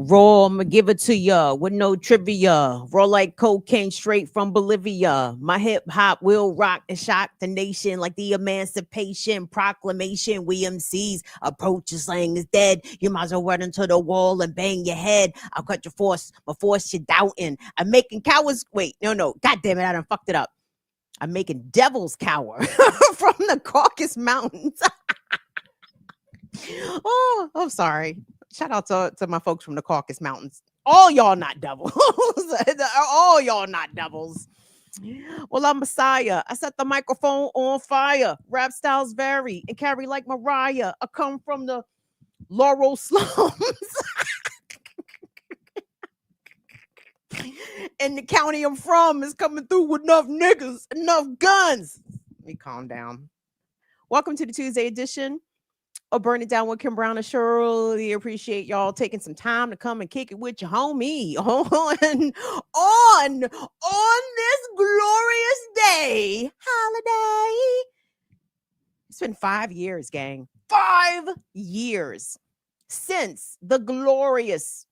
Raw, I'ma give it to ya with no trivia. Raw like cocaine straight from Bolivia. My hip hop will rock and shock the nation like the Emancipation Proclamation. We MCs approach your slang is dead. You might as well run into the wall and bang your head. I'll cut your force before you doubting. I'm making cowards. Wait, no. God damn it, I done fucked it up. I'm making devils cower from the Caucasus Mountains. Oh, I'm sorry. Shout out to my folks from the Caucasus Mountains. All y'all not devils. All y'all not devils. Well, I'm Messiah. I set the microphone on fire. Rap styles vary and carry like Mariah. I come from the Laurel slums. And the county I'm from is coming through with enough niggas, enough guns. Let me calm down. Welcome to the Tuesday edition. Burn It Down with Kim Brown. I surely appreciate y'all taking some time to come and kick it with your homie on this glorious day holiday. It's been 5 years, gang. 5 years since the glorious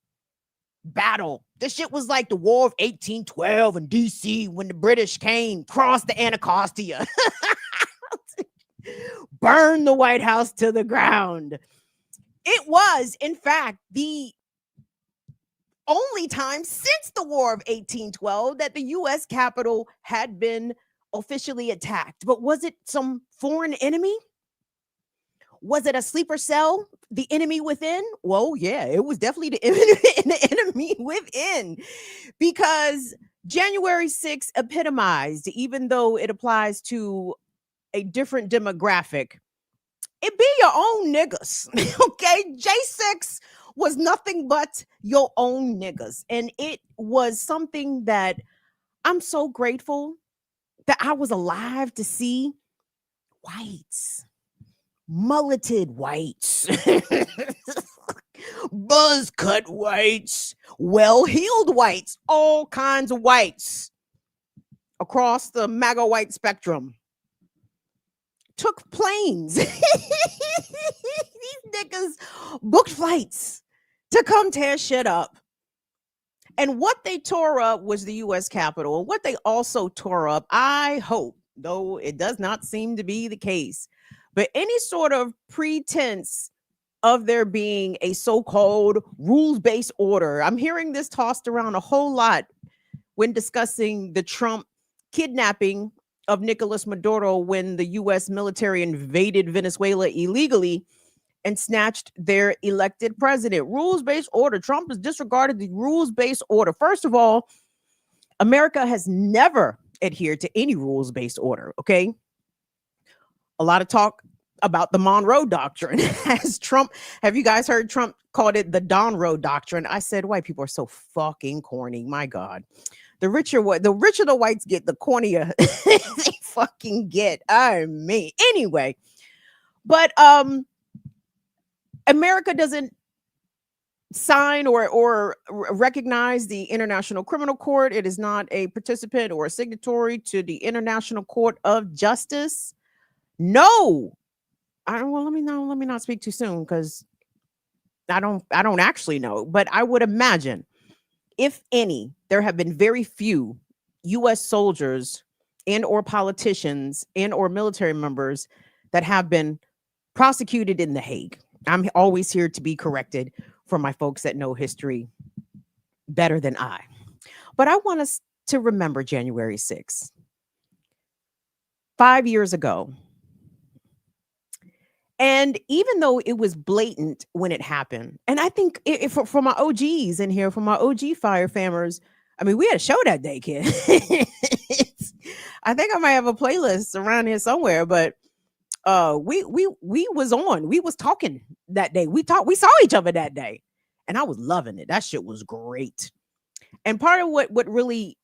battle. This shit was like the War of 1812 in DC when the British came, crossed the Anacostia. Burn the White House to the ground. It was, in fact, the only time since the War of 1812 that the U.S. Capitol had been officially attacked. But was it some foreign enemy? Was it a sleeper cell? The enemy within? Well, yeah, it was definitely the enemy within. Because January 6th epitomized, even though it applies to a different demographic, it be your own niggas. Okay, J6 was nothing but your own niggas, and it was something that I'm so grateful that I was alive to see. Whites, mulleted whites, buzz cut whites, well-heeled whites, all kinds of whites across the MAGA white spectrum took planes. These niggas booked flights to come tear shit up. And what they tore up was the U.S. Capitol. And what they also tore up, I hope, though it does not seem to be the case, but any sort of pretense of there being a so-called rules-based order. I'm hearing this tossed around a whole lot when discussing the Trump kidnapping of Nicolas Maduro when the U.S. military invaded Venezuela illegally and snatched their elected president. Rules-based order. Trump has disregarded the rules-based order. First of all, America has never adhered to any rules-based order, okay? A lot of talk about the Monroe Doctrine. Have you guys heard Trump called it the Donroe Doctrine? I said, white people are so fucking corny. My God. The richer the whites get, the cornier they fucking get. I mean, anyway, but America doesn't sign or recognize the International Criminal Court. It is not a participant or a signatory to the International Court of Justice. No, let me not speak too soon because I don't actually know, but I would imagine, if any, there have been very few U.S. soldiers and or politicians and or military members that have been prosecuted in The Hague. I'm always here to be corrected for my folks that know history better than I. But I want us to remember January 6th. 5 years ago. And even though it was blatant when it happened, and I think for my OGs in here, for my OG fire famers, I mean, we had a show that day, kid. I think I might have a playlist around here somewhere, but we was talking that day. We saw each other that day, and I was loving it. That shit was great. And part of what really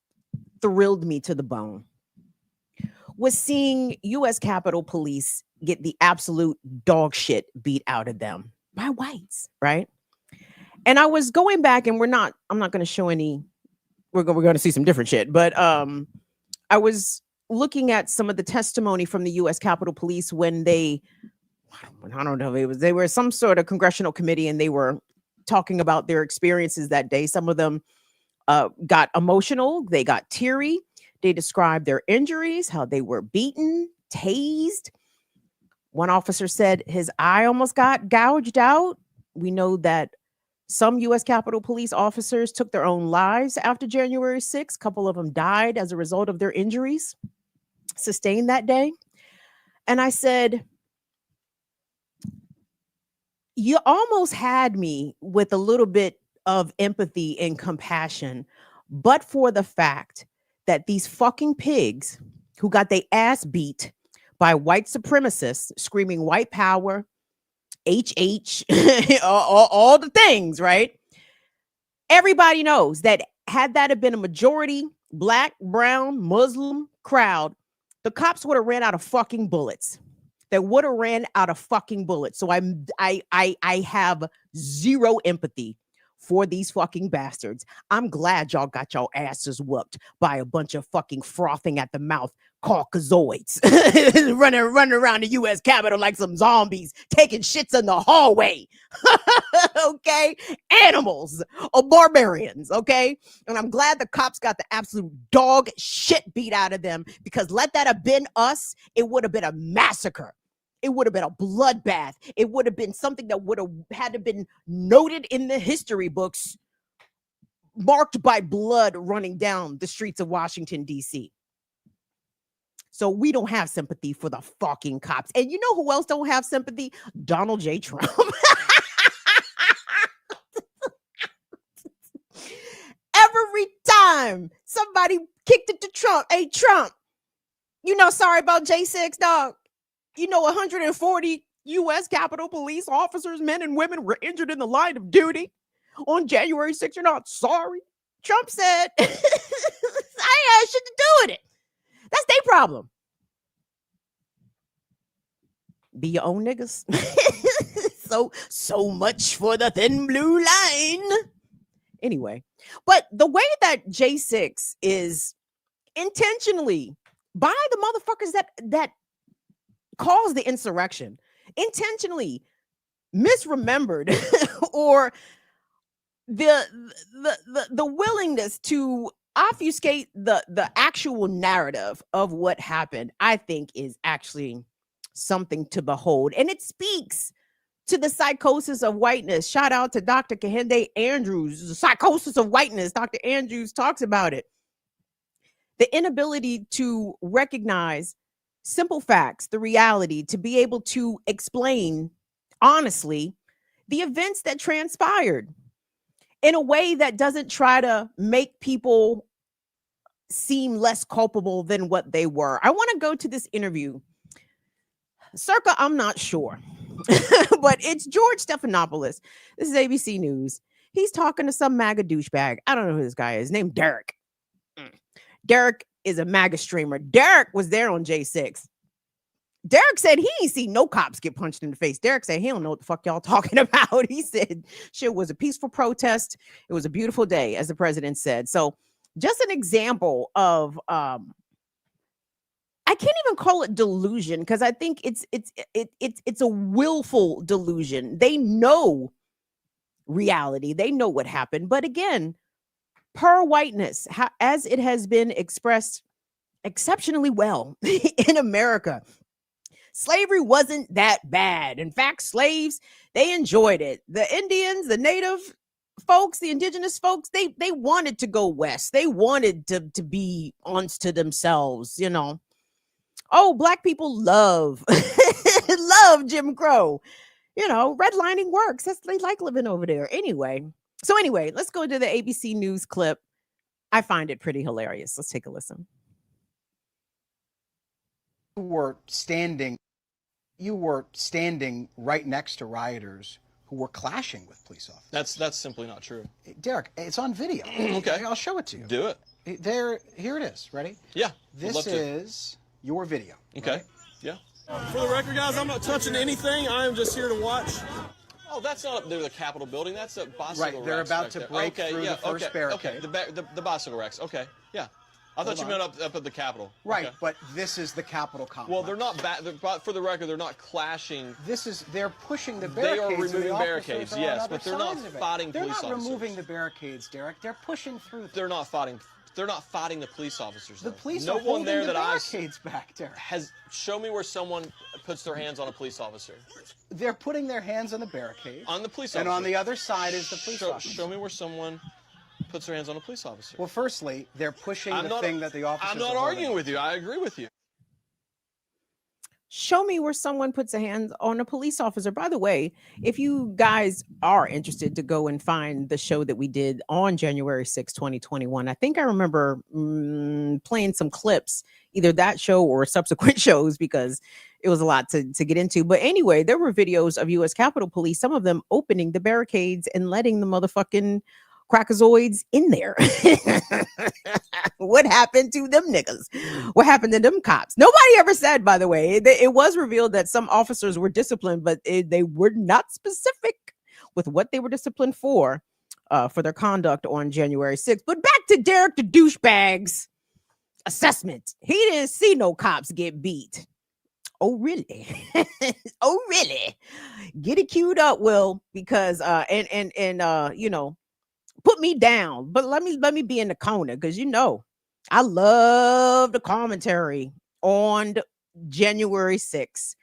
thrilled me to the bone was seeing U.S. Capitol Police get the absolute dog shit beat out of them by whites, right? And I was going back, and I'm not going to show any. We're going to see some different shit, but I was looking at some of the testimony from the U.S. Capitol Police when they were some sort of congressional committee, and they were talking about their experiences that day. Some of them got emotional. They got teary. They described their injuries, how they were beaten, tased. One officer said his eye almost got gouged out. We know that some U.S. Capitol Police officers took their own lives after January 6th. A couple of them died as a result of their injuries sustained that day. And I said, you almost had me with a little bit of empathy and compassion, but for the fact that these fucking pigs who got their ass beat by white supremacists screaming white power, HH, all the things, right? Everybody knows that had that have been a majority black, brown, Muslim crowd, the cops would have ran out of fucking bullets. They would have ran out of fucking bullets. So I have zero empathy for these fucking bastards. I'm glad y'all got y'all asses whooped by a bunch of fucking frothing at the mouth Caucasoids running around the U.S. Capitol like some zombies, taking shits in the hallway. Okay? Animals or barbarians, okay? And I'm glad the cops got the absolute dog shit beat out of them, because let that have been us, it would have been a massacre. It would have been a bloodbath. It would have been something that would have had to been noted in the history books, marked by blood running down the streets of Washington, D.C. So we don't have sympathy for the fucking cops. And you know who else don't have sympathy? Donald J. Trump. Every time somebody kicked it to Trump, hey, Trump, you know, sorry about J6, dog. You know, 140 U.S. Capitol Police officers, men and women, were injured in the line of duty on January 6th. You're not sorry. Trump said, I ain't had shit to do with it. That's their problem. Be your own niggas. So much for the thin blue line. Anyway, but the way that J6 is intentionally, by the motherfuckers that caused the insurrection, intentionally misremembered or the willingness to obfuscate the actual narrative of what happened, I think is actually something to behold. And it speaks to the psychosis of whiteness. Shout out to Dr. Kehinde Andrews, the psychosis of whiteness. Dr. Andrews talks about it. The inability to recognize simple facts, the reality, to be able to explain honestly the events that transpired in a way that doesn't try to make people seem less culpable than what they were. I want to go to this interview. Circa, I'm not sure, but it's George Stephanopoulos. This is ABC News. He's talking to some MAGA douchebag. I don't know who this guy is. His name Derek. Derek is a MAGA streamer. Derek was there on J6. Derek said he ain't seen no cops get punched in the face. Derek said he don't know what the fuck y'all talking about. He said shit was a peaceful protest. It was a beautiful day, as the president said. So just an example of I can't even call it delusion, because I think it's a willful delusion. They know reality. They know what happened. But again, per whiteness, as it has been expressed exceptionally well in America, slavery wasn't that bad. In fact, slaves, they enjoyed it. The Indians, the native folks, the indigenous folks, they wanted to go west. They wanted to be onto themselves, you know. Oh, black people love Jim Crow. You know, redlining works. They like living over there. Anyway, let's go to the ABC News clip. I find it pretty hilarious. Let's take a listen. You were standing right next to rioters who were clashing with police officers. That's simply not true. Derek, it's on video. Okay. I'll show it to you. Do it. Here it is. Ready? Yeah. This is your video. Okay. Right? Yeah. For the record, guys, I'm not touching anything. I am just here to watch. Oh, that's not up there, the Capitol building. That's a bicycle Right, they're racks about right to there. break through the first barricade. Okay, the bicycle racks. Okay, yeah. I thought Hold you on. meant up at the Capitol. Right, Okay. but this is the Capitol complex. Well, they're not but for the record, they're not clashing. They're pushing the They barricades. are and the removing officers barricades, are on yes, other but they're not sides of it. fighting They're police not officers. removing the barricades, Derek. They're pushing through them. They're not fighting. They're not fighting the police officers. The Though. police no are one holding there the that I barricades back, Derek. has show me where someone puts their hands on a police officer. They're putting their hands on the barricades. On the police and officer. on the other side is the police officer. Show me where someone puts their hands on a police officer. Well, firstly, they're pushing the thing that the officers I'm not are arguing holding. with you. I agree with you. Show me where someone puts a hand on a police officer. By the way, if you guys are interested to go and find the show that we did on January 6, 2021, I think I remember playing some clips, either that show or subsequent shows, because it was a lot to get into. But anyway, there were videos of U.S. Capitol Police, some of them opening the barricades and letting the motherfucking crackazoids in there. What happened to them niggas? What happened to them cops? Nobody ever said, by the way. It was revealed that some officers were disciplined, but they were not specific with what they were disciplined for their conduct on January 6th. But back to Derek the douchebag's assessment. He didn't see no cops get beat. Oh, really? Oh, really? Get it queued up, Will, because you know, put me down, but let me be in the corner, because you know I love the commentary on January 6th.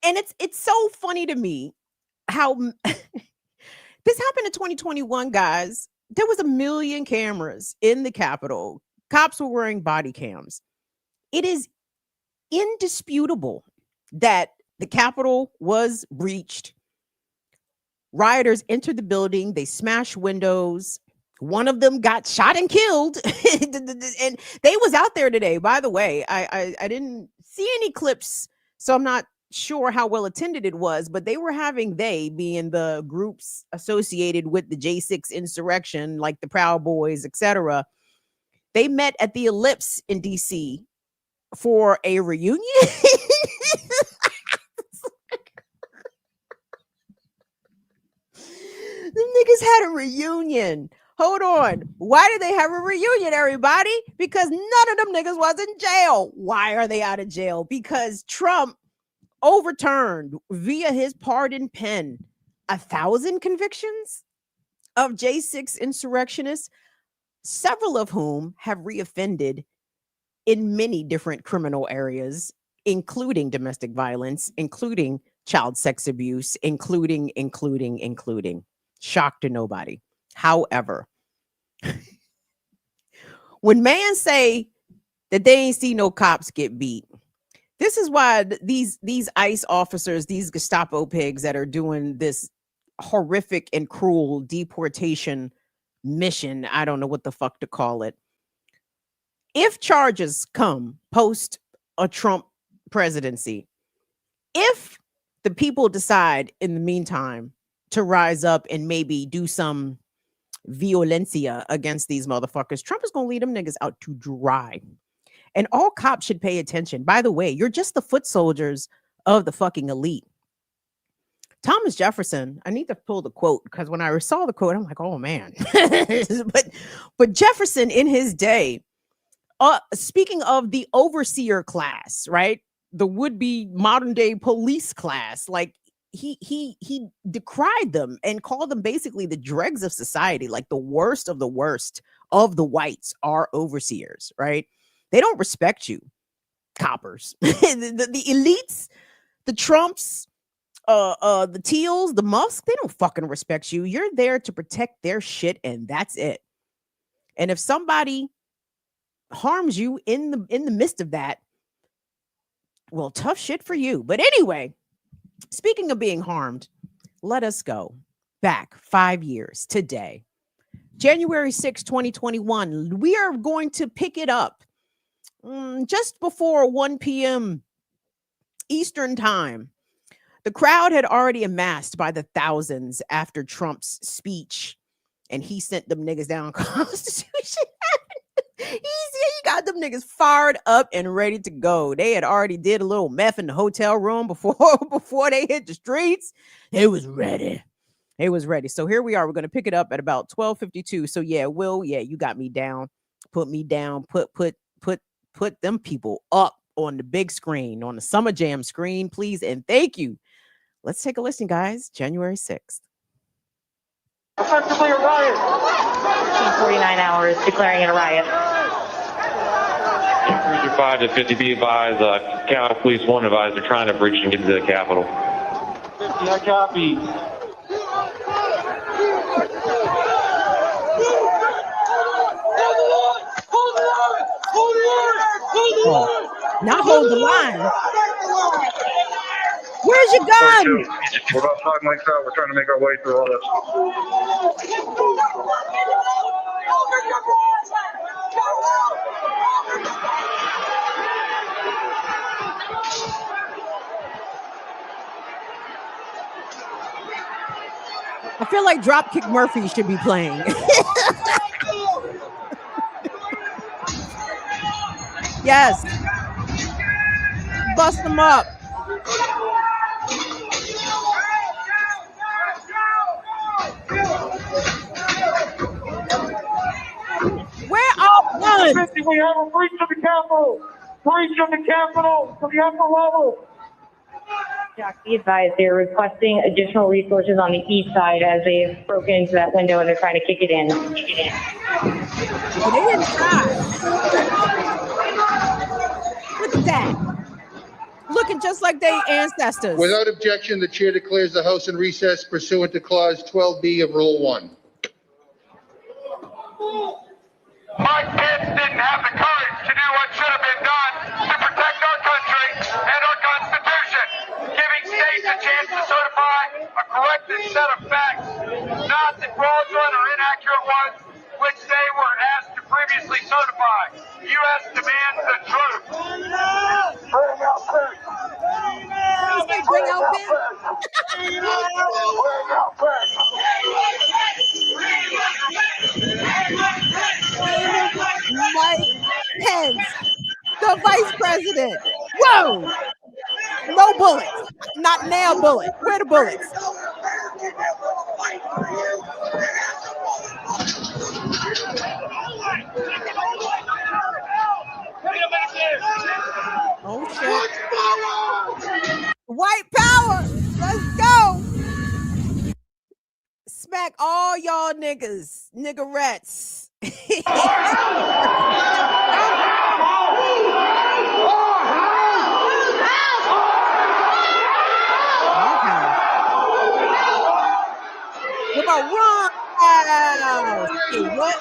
And it's so funny to me how this happened in 2021, guys. There was 1 million cameras in the Capitol. Cops were wearing body cams. It is indisputable that the Capitol was breached. Rioters entered the building. They smashed windows. One of them got shot and killed. And they was out there today. By the way, I didn't see any clips, so I'm not sure how well attended it was, but they were having, they being the groups associated with the J6 insurrection, like the Proud Boys, etc. They met at the Ellipse in DC for a reunion. Them niggas had a reunion. Hold on. Why did they have a reunion, everybody? Because none of them niggas was in jail. Why are they out of jail? Because Trump overturned via his pardon pen 1,000 convictions of J6 insurrectionists, several of whom have reoffended in many different criminal areas, including domestic violence, including child sex abuse, including. Shock to nobody. However, when man say that they ain't see no cops get beat, this is why these ICE officers, these Gestapo pigs that are doing this horrific and cruel deportation mission, I don't know what the fuck to call it. If charges come post a Trump presidency, if the people decide in the meantime to rise up and maybe do some violencia against these motherfuckers, Trump is going to lead them niggas out to dry. And all cops should pay attention. By the way, you're just the foot soldiers of the fucking elite. Thomas Jefferson, I need to pull the quote, because when I saw the quote, I'm like, oh man. but Jefferson in his day, speaking of the overseer class, right? The would-be modern day police class, like he decried them and called them basically the dregs of society, like the worst of the whites are overseers, right? They don't respect you, coppers. the elites, the Trumps, the Teals, the Musks, they don't fucking respect you. You're there to protect their shit, and that's it. And if somebody harms you in the midst of that, well, tough shit for you. But anyway, speaking of being harmed, let us go back 5 years today, January 6, 2021. We are going to pick it up just before 1 p.m. Eastern time. The crowd had already amassed by the thousands after Trump's speech, and he sent them niggas down Constitution. He got them niggas fired up and ready to go. They had already did a little meth in the hotel room before they hit the streets. They was ready. So here we are. We're going to pick it up at about 12:52. So yeah, Will, yeah, you got me down. put me down, put them people up on the big screen, on the Summer Jam screen, please. And thank you. Let's take a listen, guys. January 6th. Effectively a riot. 49 hours declaring it a riot. 5 to 50 be advised, Cal Police 1 advised they're trying to breach and get into the Capitol. 50, I copy. Not hold the line. Where's your gun? We're about 5 mics out. We're trying to make our way through all this. I feel like Dropkick Murphy should be playing. Yes. Bust them up. Where are guns? We have a breach of the Capitol. Breach of the Capitol to the upper level. Jack, be advised they're requesting additional resources on the east side as they've broken into that window and they're trying to kick it in. Oh, they inside. Look at that. Looking just like their ancestors. Without objection, the chair declares the House in recess pursuant to Clause 12B of Rule 1. My kids didn't have the courage to do what should have been done to protect our country and our Constitution, giving states a chance to certify a corrected set of facts, not the fraudulent or inaccurate ones which they were asked to previously certify. U.S. demands the truth. Bring out proof. Bring out Ben. Mike Pence, the vice president. Whoa! No bullets. Not now bullet. Where the bullets? Oh shit. White power. Let's go. Smack all y'all niggas, niggerettes. What about run? Hey, what?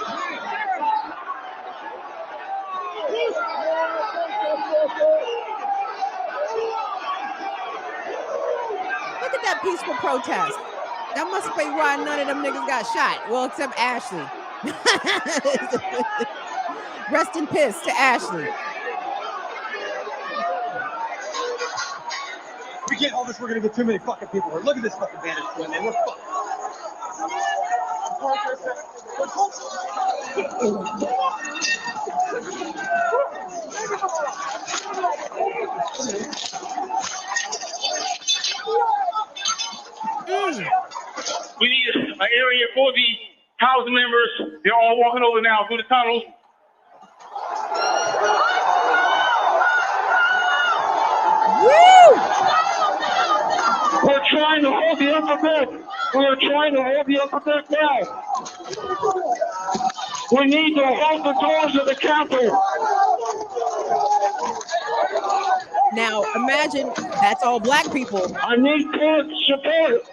Look at that peaceful protest. That must be why none of them niggas got shot. Well, except Ashley. Rest in peace to Ashley. We can't hold this. We're gonna get too many fucking people here. Look at this fucking bandage twin, man. We're fucked. We need an area for the House members. They're all walking over now through the tunnels. Woo! We're trying to hold the upper deck. We're trying to hold the upper deck now. We need to hold the doors of the Capitol. Now imagine that's all black people. I need court support.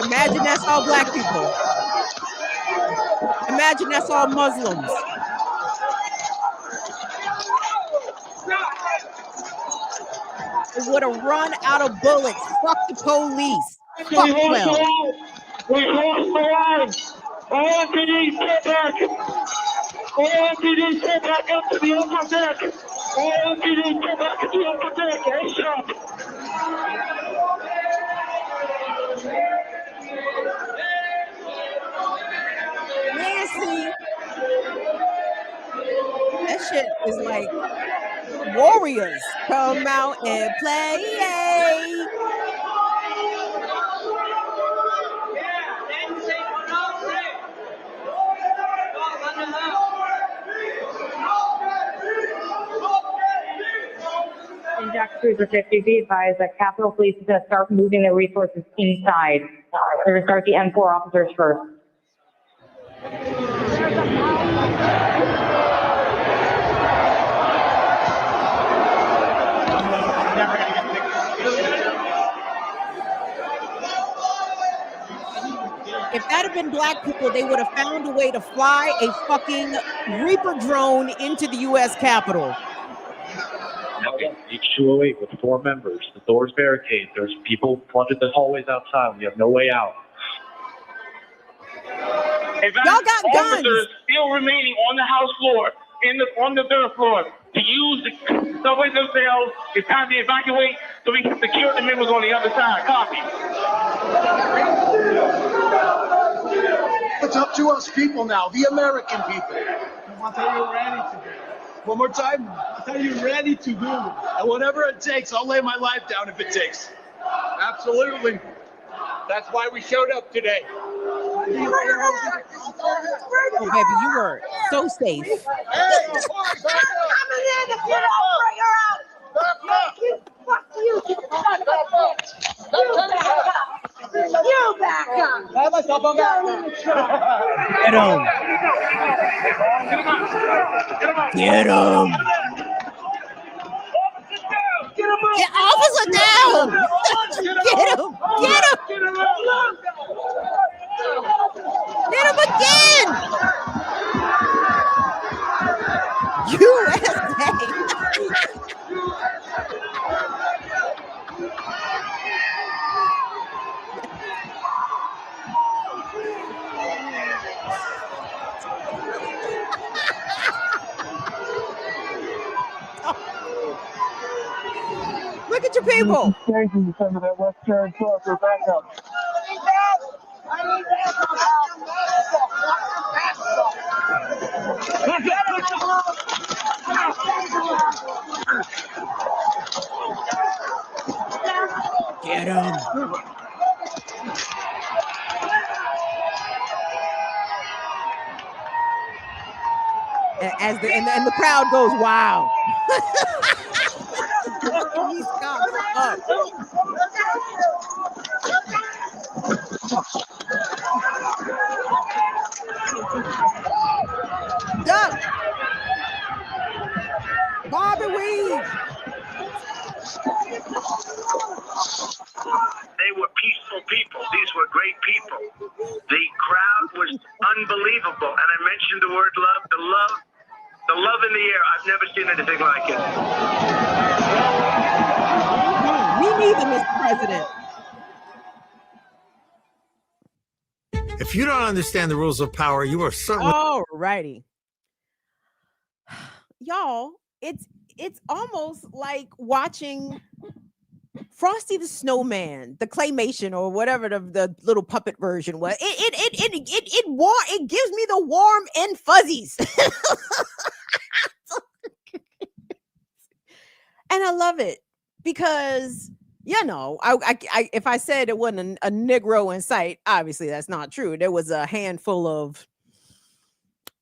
Imagine that's all black people. Imagine that's all Muslims. It would have run out of bullets. Fuck the police. Fuck 12. We lost the line. All MPDs get back. All MPDs get back up to the upper deck. All MPDs get back to the upper deck. ASAP. Nancy. That shit is like warriors come out and play. Black Cruiser 50, be advised that Capitol Police is going to start moving their resources inside. They're going to start the M4 officers first. If that had been black people, they would have found a way to fly a fucking Reaper drone into the U.S. Capitol. H208 with 4 members. The door's barricaded. There's people flooded the hallways outside. We have no way out. Y'all got guns. Officers still remaining on the house floor, on the third floor, to use the subway themselves. It's time to evacuate so we can secure the members on the other side. Copy. It's up to us people now, the American people. I'll tell you ready to do. One more time. I'll tell you ready to do. And whatever it takes, I'll lay my life down if it takes. Absolutely. That's why we showed up today. Oh, baby, you were so safe. Hey, coming in if you don't bring her out. Fuck you, you son of a bitch. You back up. Have myself on back. Get him. Get him. Get officer down. Get him. Get him. Get him again. USA. Look at your people. Thank you, some of that West Carolina for backup. Get him. As and the crowd goes, wow. These cops up. Duck. Bobby Weed. They were peaceful people. These were great people. The crowd was unbelievable. And I mentioned the word love. The love in the air. I've never seen anything like it. Me neither, Mr. President. If you don't understand the rules of power, you are certainly. All righty. Y'all, it's almost like watching Frosty the Snowman, the claymation or whatever the little puppet version was. It gives me the warm and fuzzies. And I love it because, you know, I if I said it wasn't a Negro in sight, obviously that's not true. There was a handful of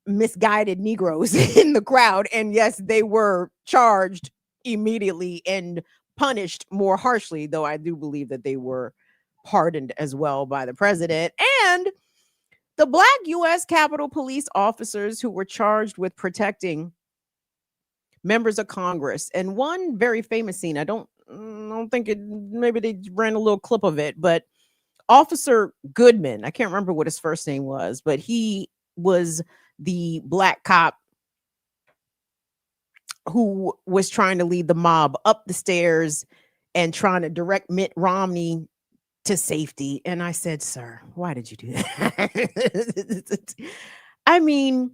misguided Negroes in the crowd. And yes, they were charged immediately and punished more harshly, though I do believe that they were pardoned as well by the president. And the Black U.S. Capitol Police officers who were charged with protecting members of Congress. And one very famous scene, I don't think maybe they ran a little clip of it, but Officer Goodman, I can't remember what his first name was, but he was the black cop who was trying to lead the mob up the stairs and trying to direct Mitt Romney to safety. And I said, sir, why did you do that? I mean,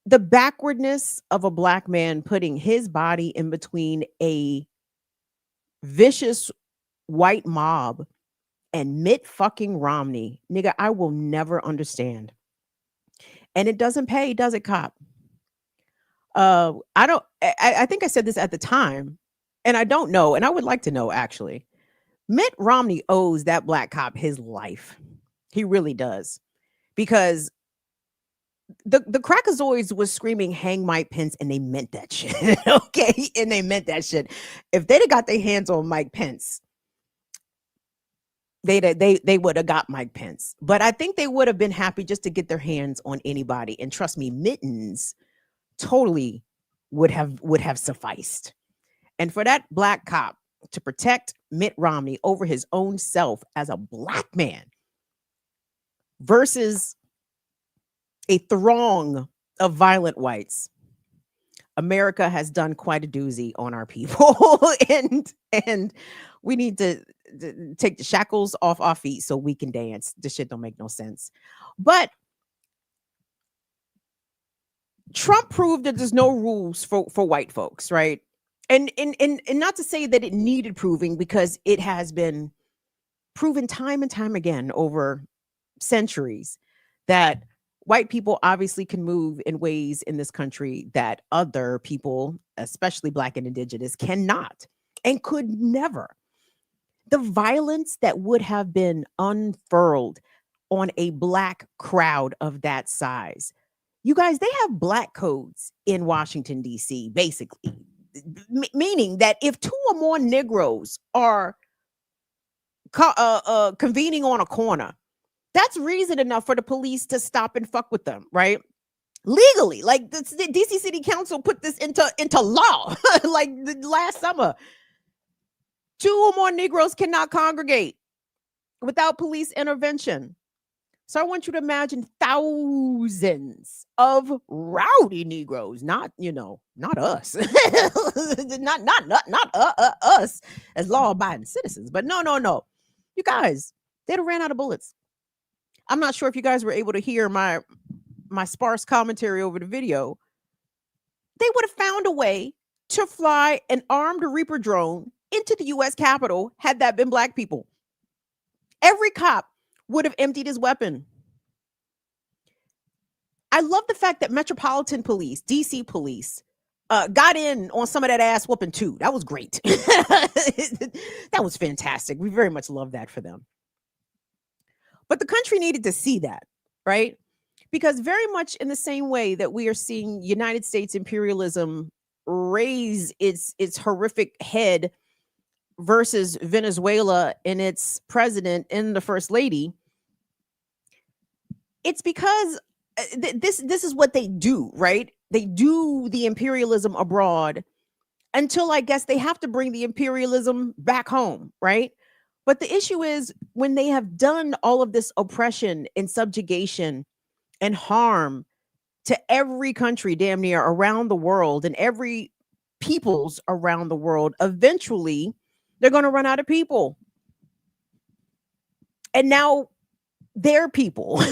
the backwardness of a black man putting his body in between a vicious white mob and Mitt fucking Romney, nigga, I will never understand. And it doesn't pay, does it, cop? I think I said this at the time, and I don't know, and I would like to know actually. Mitt Romney owes that black cop his life. He really does. Because the crackazoids was screaming hang Mike Pence, and they meant that shit. Okay, and they meant that shit. If they'd have got their hands on Mike Pence, they would have got Mike Pence. But I think they would have been happy just to get their hands on anybody. And trust me, mittens totally would have sufficed. And for that black cop to protect Mitt Romney over his own self as a black man versus a throng of violent whites, America has done quite a doozy on our people. and we need to take the shackles off our feet so we can dance. This shit don't make no sense. But Trump proved that there's no rules for white folks, right? And not to say that it needed proving, because it has been proven time and time again over centuries that white people obviously can move in ways in this country that other people, especially black and indigenous, cannot and could never. The violence that would have been unfurled on a black crowd of that size. You guys, they have black codes in Washington, D.C., basically, meaning that if two or more Negroes are convening on a corner, that's reason enough for the police to stop and fuck with them, right? Legally, like the DC City Council put this into law like the last summer. Two or more Negroes cannot congregate without police intervention. So I want you to imagine thousands of rowdy Negroes, not us, not us as law-abiding citizens, but no, you guys, they'd have ran out of bullets. I'm not sure if you guys were able to hear my sparse commentary over the video. They would have found a way to fly an armed Reaper drone into the U.S. Capitol had that been black people. Every cop would have emptied his weapon. I love the fact that Metropolitan Police, DC Police, got in on some of that ass whooping too. That was great. That was fantastic. We very much love that for them. But the country needed to see that, right? Because very much in the same way that we are seeing United States imperialism raise its horrific head versus Venezuela and its president and the first lady, it's because this is what they do, right? They do the imperialism abroad until I guess they have to bring the imperialism back home, right? But the issue is when they have done all of this oppression and subjugation and harm to every country damn near around the world and every peoples around the world, eventually they're going to run out of people. And now their people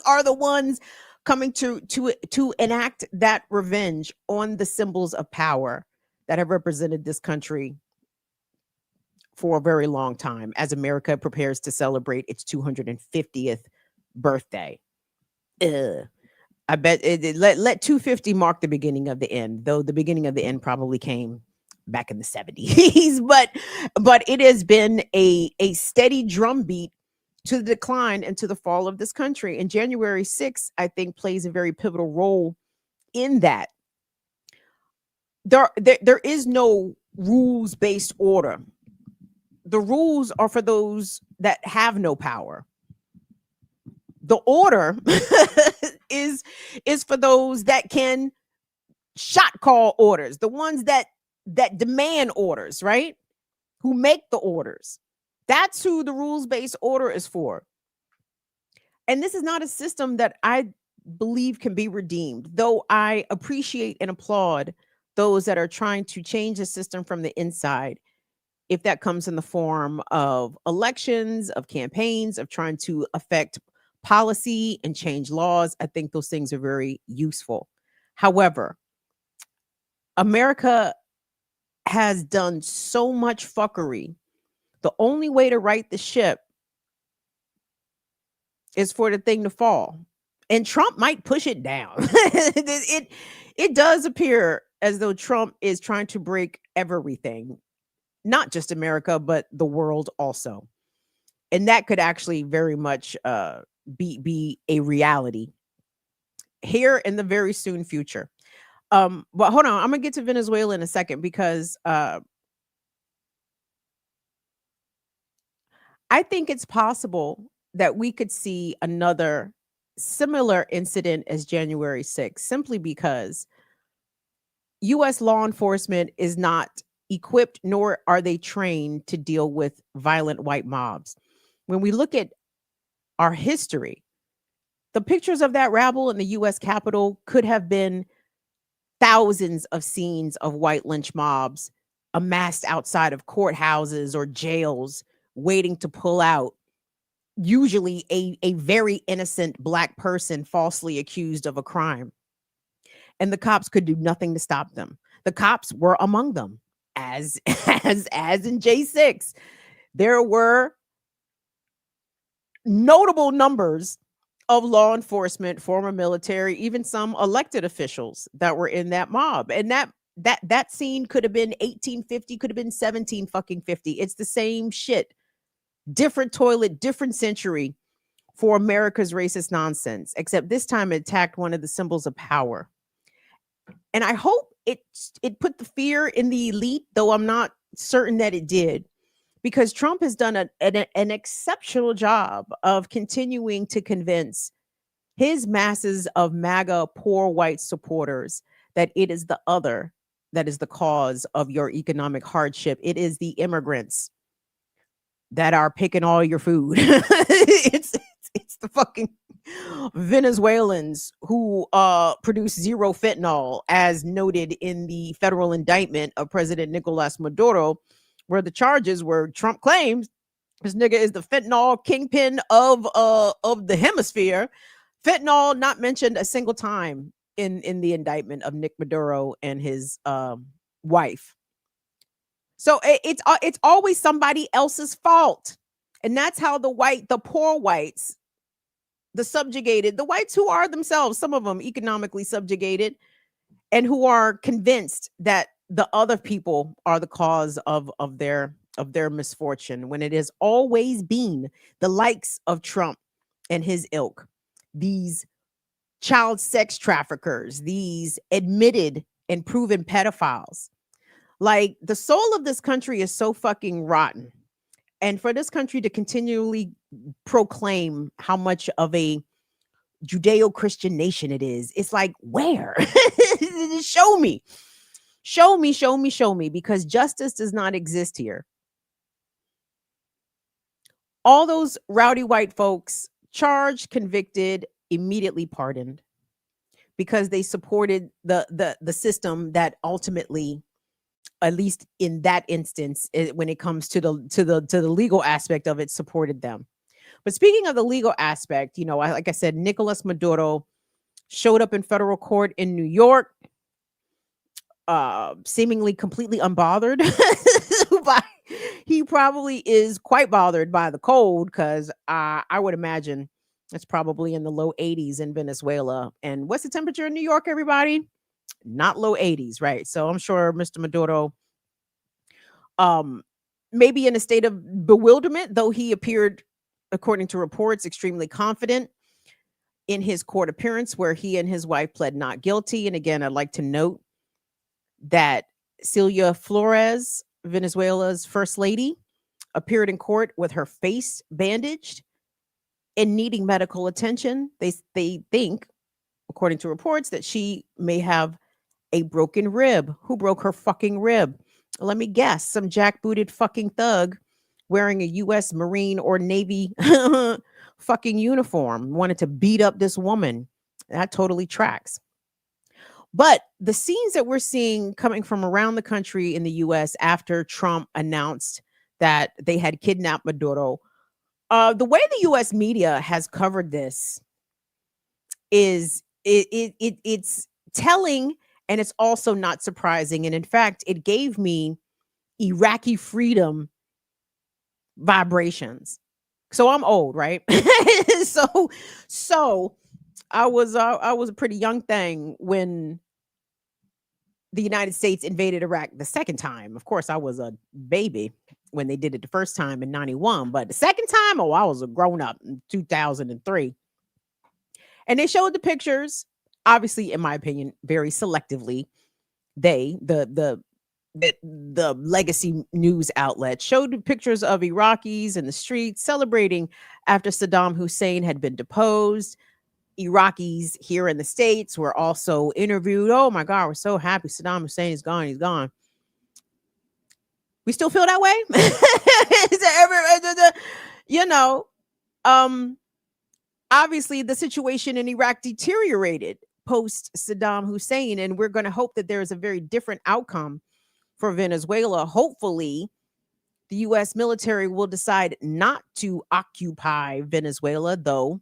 are the ones coming to enact that revenge on the symbols of power that have represented this country for a very long time as America prepares to celebrate its 250th birthday. I bet let 250 mark the beginning of the end, though the beginning of the end probably came back in the 70s. but it has been a steady drumbeat to the decline and to the fall of this country. And January 6th, I think, plays a very pivotal role in that. There is no rules-based order. The rules are for those that have no power. The order is for those that can shot call orders, the ones that demand orders, right? Who make the orders. That's who the rules-based order is for. And this is not a system that I believe can be redeemed, though I appreciate and applaud those that are trying to change the system from the inside. If that comes in the form of elections, of campaigns, of trying to affect policy and change laws, I think those things are very useful. However, America has done so much fuckery. The only way to right the ship is for the thing to fall. And Trump might push it down. It does appear as though Trump is trying to break everything. Not just America, but the world also. And that could actually very much be a reality here in the very soon future. But hold on, I'm gonna get to Venezuela in a second because I think it's possible that we could see another similar incident as January 6th, simply because US law enforcement is not equipped, nor are they trained to deal with violent white mobs. When we look at our history, the pictures of that rabble in the US Capitol could have been thousands of scenes of white lynch mobs amassed outside of courthouses or jails, waiting to pull out usually a very innocent Black person falsely accused of a crime. And the cops could do nothing to stop them. The cops were among them, as as in J6. There were notable numbers of law enforcement, former military, even some elected officials that were in that mob. And that scene could have been 1850, could have been 17 fucking 50. It's the same shit. Different toilet, different century for America's racist nonsense, except this time it attacked one of the symbols of power. And I hope it put the fear in the elite, though I'm not certain that it did, because Trump has done an exceptional job of continuing to convince his masses of MAGA poor white supporters that it is the other that is the cause of your economic hardship. It is the immigrants that are picking all your food. it's the fucking Venezuelans who produce zero fentanyl, as noted in the federal indictment of President Nicolas Maduro, where the charges were Trump claims this nigga is the fentanyl kingpin of the hemisphere. Fentanyl not mentioned a single time in the indictment of Nick Maduro and his wife. So it's always somebody else's fault. And that's how the poor whites, the subjugated, the whites who are themselves, some of them economically subjugated, and who are convinced that the other people are the cause of their misfortune, when it has always been the likes of Trump and his ilk, these child sex traffickers, these admitted and proven pedophiles. Like, the soul of this country is so fucking rotten. And for this country to continually proclaim how much of a Judeo-Christian nation it is, it's like, where? Show me. Show me, show me, show me, because justice does not exist here. All those rowdy white folks charged, convicted, immediately pardoned, because they supported the system that ultimately, at least in that instance, when it comes to the legal aspect of it, supported them. But speaking of the legal aspect, like I said, Nicolas Maduro showed up in federal court in New York, seemingly completely unbothered. He probably is quite bothered by the cold, because I would imagine it's probably in the low 80s in Venezuela. And what's the temperature in New York, everybody? Not low 80s, right? So I'm sure Mr. Maduro maybe in a state of bewilderment, though he appeared, according to reports, extremely confident in his court appearance, where he and his wife pled not guilty. And again, I'd like to note that Celia Flores, Venezuela's first lady, appeared in court with her face bandaged and needing medical attention. They think, according to reports, that she may have a broken rib. Who broke her fucking rib? Let me guess, some jackbooted fucking thug wearing a U.S. Marine or Navy fucking uniform wanted to beat up this woman. That totally tracks. But the scenes that we're seeing coming from around the country in the U.S. after Trump announced that they had kidnapped Maduro, the way the U.S. media has covered this is it's telling, and it's also not surprising. And in fact, it gave me Iraqi freedom vibrations. So I'm old, right? so I was a pretty young thing when the United States invaded Iraq the second time. Of course, I was a baby when they did it the first time in 91, but the second time, I was a grown up in 2003. And they showed the pictures obviously, in my opinion, very selectively, the legacy news outlet showed pictures of Iraqis in the streets celebrating after Saddam Hussein had been deposed. Iraqis here in the States were also interviewed. Oh my God, we're so happy Saddam Hussein is gone. He's gone. We still feel that way? Is there ever, you know, obviously the situation in Iraq deteriorated post Saddam Hussein, and we're going to hope that there is a very different outcome for Venezuela. Hopefully, the U.S. military will decide not to occupy Venezuela, though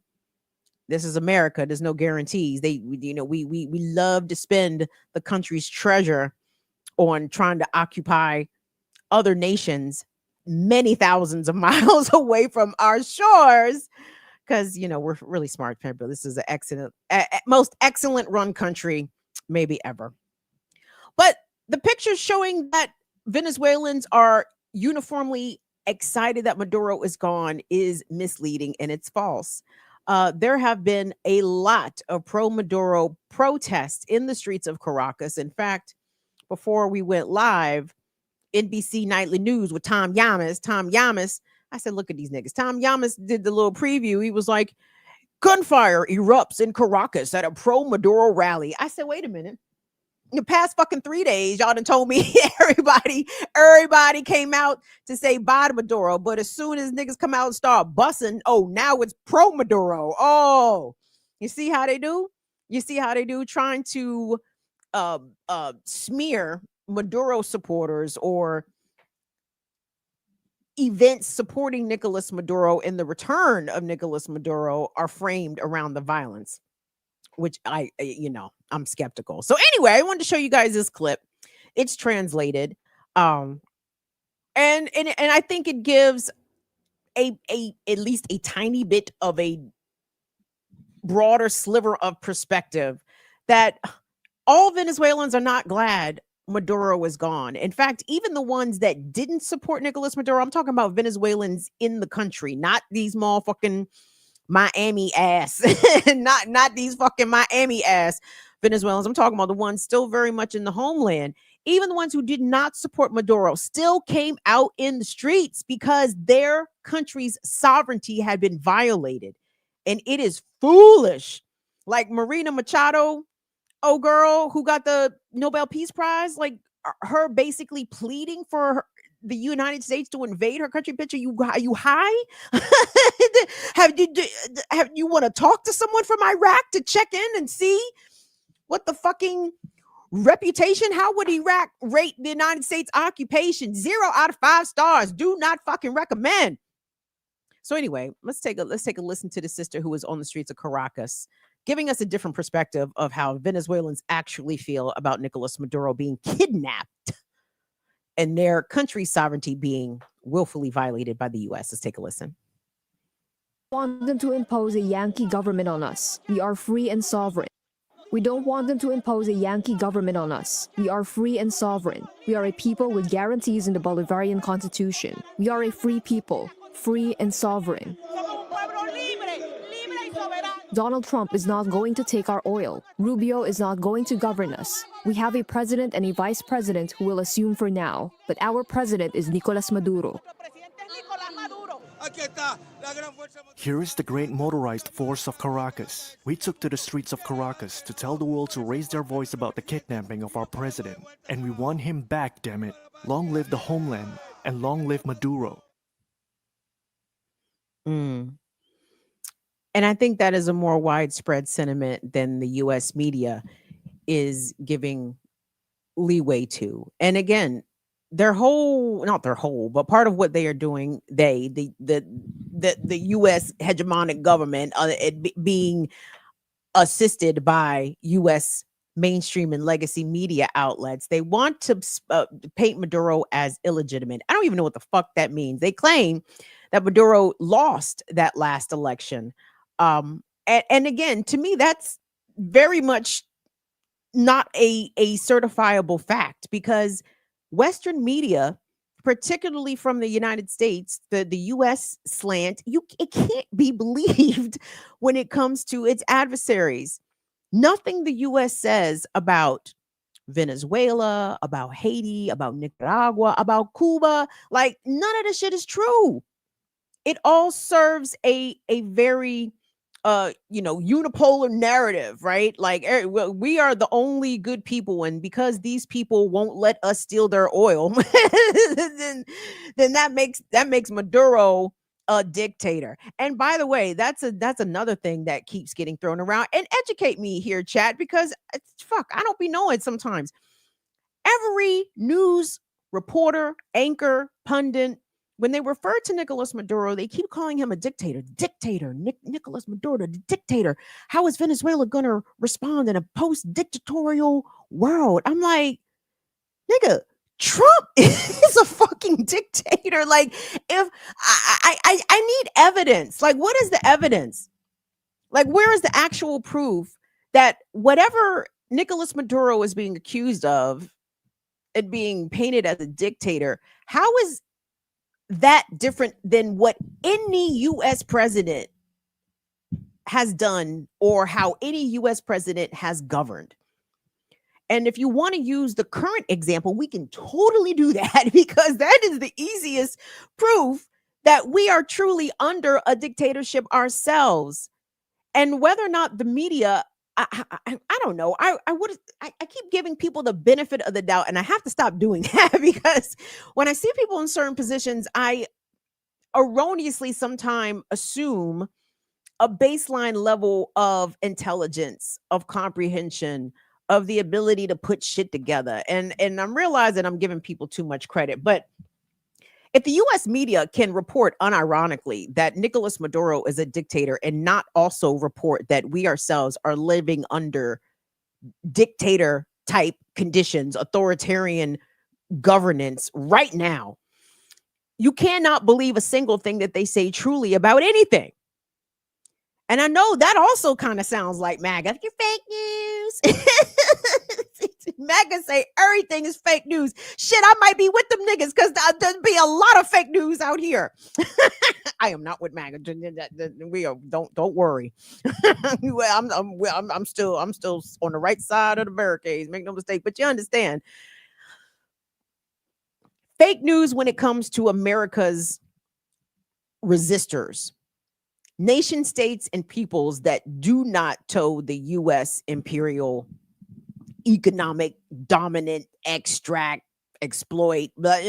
this is America. There's no guarantees. We love to spend the country's treasure on trying to occupy other nations many thousands of miles away from our shores, because we're really smart people. This is an excellent, most excellent run country maybe ever. But the pictures showing that Venezuelans are uniformly excited that Maduro is gone is misleading, and it's false. There have been a lot of pro-Maduro protests in the streets of Caracas. In fact, before we went live, NBC Nightly News with Tom Llamas, I said, look at these niggas. Tom Llamas did the little preview. He was like, gunfire erupts in Caracas at a pro-Maduro rally. I said, wait a minute. In the past fucking 3 days, y'all done told me everybody came out to say bye to Maduro. But as soon as niggas come out and start bussing, oh, now it's pro-Maduro. Oh, you see how they do? Trying to smear Maduro supporters or events supporting Nicolas Maduro and the return of Nicolas Maduro are framed around the violence, which I'm skeptical. So anyway, I wanted to show you guys this clip. It's translated. And I think it gives at least a tiny bit of a broader sliver of perspective that all Venezuelans are not glad Maduro is gone. In fact, even the ones that didn't support Nicolas Maduro, I'm talking about Venezuelans in the country, not these motherfucking Miami ass, not these fucking Miami ass Venezuelans. I'm talking about the ones still very much in the homeland. Even the ones who did not support Maduro still came out in the streets because their country's sovereignty had been violated. And it is foolish. Like Marina Machado, oh girl, who got the Nobel Peace Prize, like her basically pleading for the United States to invade her country. Bitch, are you high? have you want to talk to someone from Iraq to check in and see what the fucking reputation? How would Iraq rate the United States occupation? 0 out of 5 stars. Do not fucking recommend. So anyway, let's take a listen to the sister who was on the streets of Caracas, giving us a different perspective of how Venezuelans actually feel about Nicolas Maduro being kidnapped and their country's sovereignty being willfully violated by the U.S. Let's take a listen. Want them to impose a Yankee government on us. We are free and sovereign. We don't want them to impose a Yankee government on us. We are free and sovereign. We are a people with guarantees in the Bolivarian Constitution. We are a free people, free and sovereign. Donald Trump is not going to take our oil. Rubio is not going to govern us. We have a president and a vice president who will assume for now, but our president is Nicolas Maduro. Here is the great motorized force of Caracas. We took to the streets of Caracas to tell the world to raise their voice about the kidnapping of our president. And we want him back, damn it. Long live the homeland, and long live Maduro. And I think that is a more widespread sentiment than the U.S. media is giving leeway to. And again, not their whole, but part of what they are doing, the U.S. hegemonic government, being assisted by U.S. mainstream and legacy media outlets, they want to paint Maduro as illegitimate. I don't even know what the fuck that means. They claim that Maduro lost that last election. And again, to me, that's very much not a certifiable fact, because Western media, particularly from the United States, the U.S. slant, it can't be believed when it comes to its adversaries. Nothing the US says about Venezuela, about Haiti, about Nicaragua, about Cuba, like none of this shit is true. It all serves a very unipolar narrative, right? Like we are the only good people, and because these people won't let us steal their oil, then that makes Maduro a dictator. And by the way, that's another thing that keeps getting thrown around. And educate me here, chat, because fuck, I don't be knowing sometimes. Every news reporter, anchor, pundit, when they refer to Nicolas Maduro, they keep calling him a dictator. Nicolas Maduro, the dictator. How is Venezuela going to respond in a post-dictatorial world? I'm like, nigga, Trump is a fucking dictator. Like, if I need evidence. Like, what is the evidence? Like, where is the actual proof that whatever Nicolas Maduro is being accused of and being painted as a dictator, how is that different than what any US president has done or how any US president has governed? And if you want to use the current example, we can totally do that, because that is the easiest proof that we are truly under a dictatorship ourselves. And whether or not the media, I don't know. I keep giving people the benefit of the doubt, and I have to stop doing that, because when I see people in certain positions, I erroneously sometimes assume a baseline level of intelligence, of comprehension, of the ability to put shit together. And I'm realizing I'm giving people too much credit. But if the US media can report unironically that Nicolas Maduro is a dictator and not also report that we ourselves are living under dictator type conditions, authoritarian governance right now, you cannot believe a single thing that they say truly about anything. And I know that also kind of sounds like MAGA. You're fake news. MAGA say everything is fake news. Shit, I might be with them niggas, because there'd be a lot of fake news out here. I am not with MAGA. We are. Don't worry. I'm still on the right side of the barricades. Make no mistake. But you understand, fake news when it comes to America's resistors. Nation states and peoples that do not toe the U.S. imperial economic dominant extract exploit, but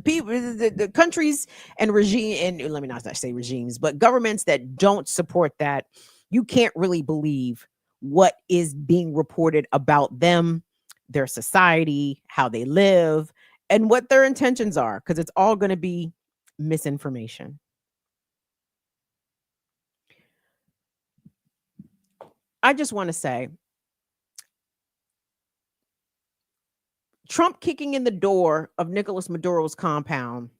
people, the countries and regime, and let me not say regimes, but governments that don't support that, you can't really believe what is being reported about them, their society, how they live, and what their intentions are, because it's all going to be misinformation. I just want to say, Trump kicking in the door of Nicolas Maduro's compound,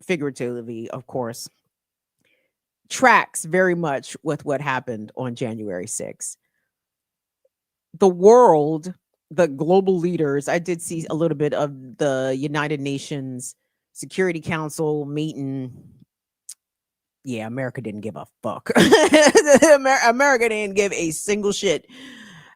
figuratively, of course, tracks very much with what happened on January 6th. The world, the global leaders, I did see a little bit of the United Nations Security Council meeting. Yeah, America didn't give a fuck. America didn't give a single shit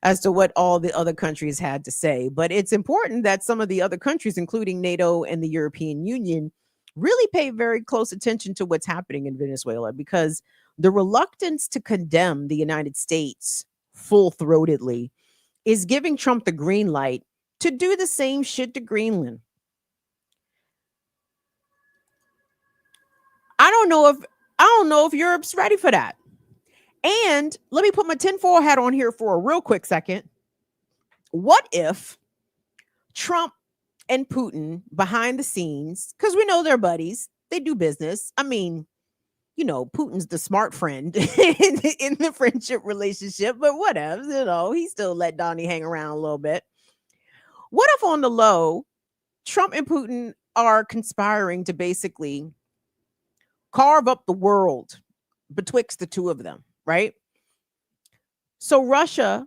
as to what all the other countries had to say. But it's important that some of the other countries, including NATO and the European Union, really pay very close attention to what's happening in Venezuela, because the reluctance to condemn the United States full-throatedly is giving Trump the green light to do the same shit to Greenland. I don't know if Europe's ready for that. And let me put my tinfoil hat on here for a real quick second. What if Trump and Putin behind the scenes, because we know they're buddies, they do business. I mean, Putin's the smart friend in the friendship relationship, but whatever, he still let Donnie hang around a little bit. What if on the low, Trump and Putin are conspiring to basically carve up the world betwixt the two of them, right? So Russia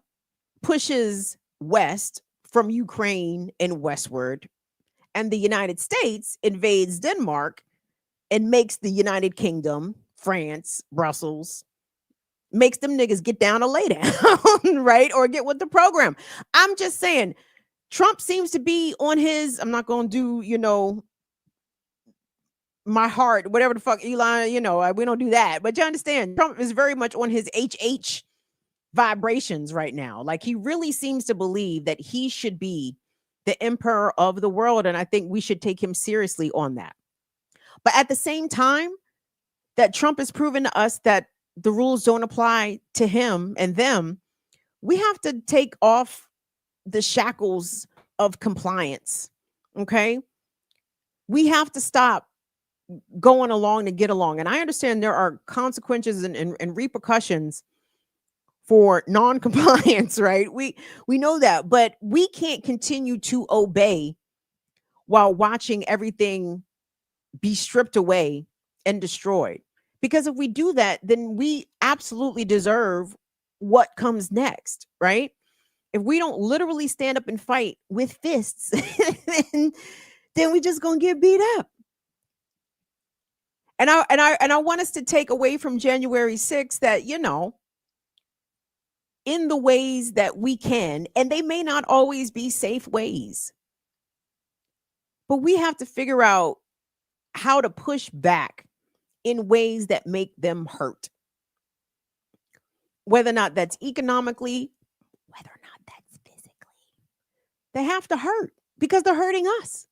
pushes west from Ukraine and westward, and the United States invades Denmark and makes the United Kingdom, France, Brussels, makes them niggas get down or lay down, right? Or get with the program. I'm just saying, Trump seems to be on his, I'm not going to do, my heart, whatever the fuck, Elon, we don't do that. But you understand, Trump is very much on his HH vibrations right now. Like, he really seems to believe that he should be the emperor of the world. And I think we should take him seriously on that. But at the same time, that Trump has proven to us that the rules don't apply to him and them, we have to take off the shackles of compliance. Okay? We have to stop going along to get along. And I understand there are consequences and repercussions for non-compliance, right? We know that, but we can't continue to obey while watching everything be stripped away and destroyed. Because if we do that, then we absolutely deserve what comes next, right? If we don't literally stand up and fight with fists, then we just gonna get beat up. And I want us to take away from January 6th that, in the ways that we can, and they may not always be safe ways, but we have to figure out how to push back in ways that make them hurt. Whether or not that's economically, whether or not that's physically. They have to hurt because they're hurting us.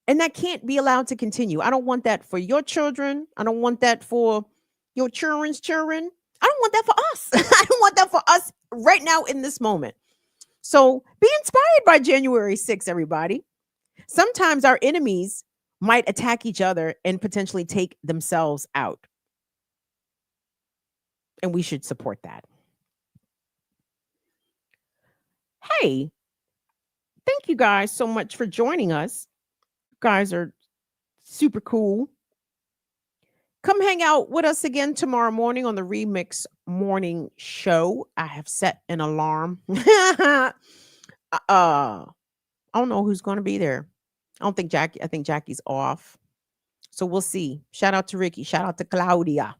And that can't be allowed to continue. I don't want that for your children. I don't want that for your children's children. I don't want that for us. I don't want that for us right now in this moment. So be inspired by January 6th, everybody. Sometimes our enemies might attack each other and potentially take themselves out. And we should support that. Hey, thank you guys so much for joining us. You guys are super cool. Come hang out with us again tomorrow morning on the Remix Morning Show. I have set an alarm. I don't know who's going to be there. I think Jackie's off. So we'll see. Shout out to Ricky. Shout out to Claudia.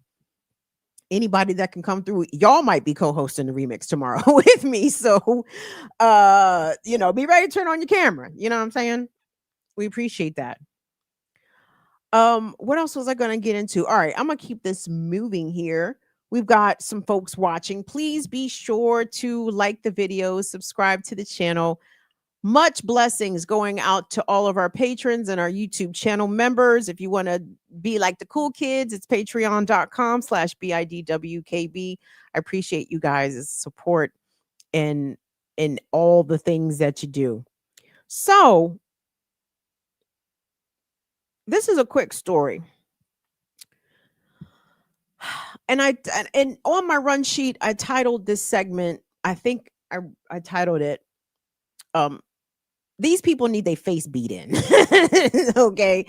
Anybody that can come through, y'all might be co-hosting the remix tomorrow with me. So, be ready to turn on your camera. You know what I'm saying? We appreciate that. What else was I going to get into? All right, I'm going to keep this moving here. We've got some folks watching. Please be sure to like the video, subscribe to the channel. Much blessings going out to all of our patrons and our YouTube channel members. If you want to be like the cool kids, it's patreon.com/BIDWKB. I appreciate you guys' support in all the things that you do. So this is a quick story. And on my run sheet, I titled this segment, I think I titled it, these people need their face beat in. Okay.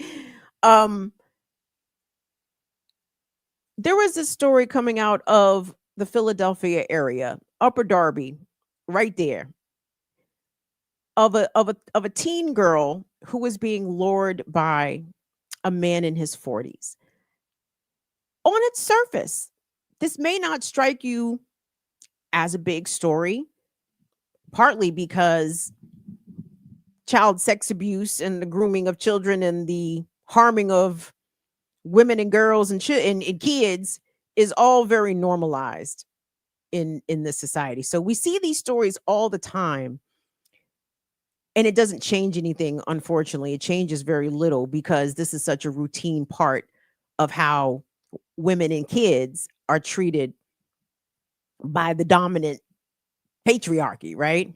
There was this story coming out of the Philadelphia area, Upper Darby, right there, of a teen girl who was being lured by a man in his 40s. On its surface, this may not strike you as a big story, partly because child sex abuse and the grooming of children and the harming of women and girls and kids is all very normalized in this society. So we see these stories all the time, and it doesn't change anything. Unfortunately, it changes very little because this is such a routine part of how women and kids are treated by the dominant patriarchy, right?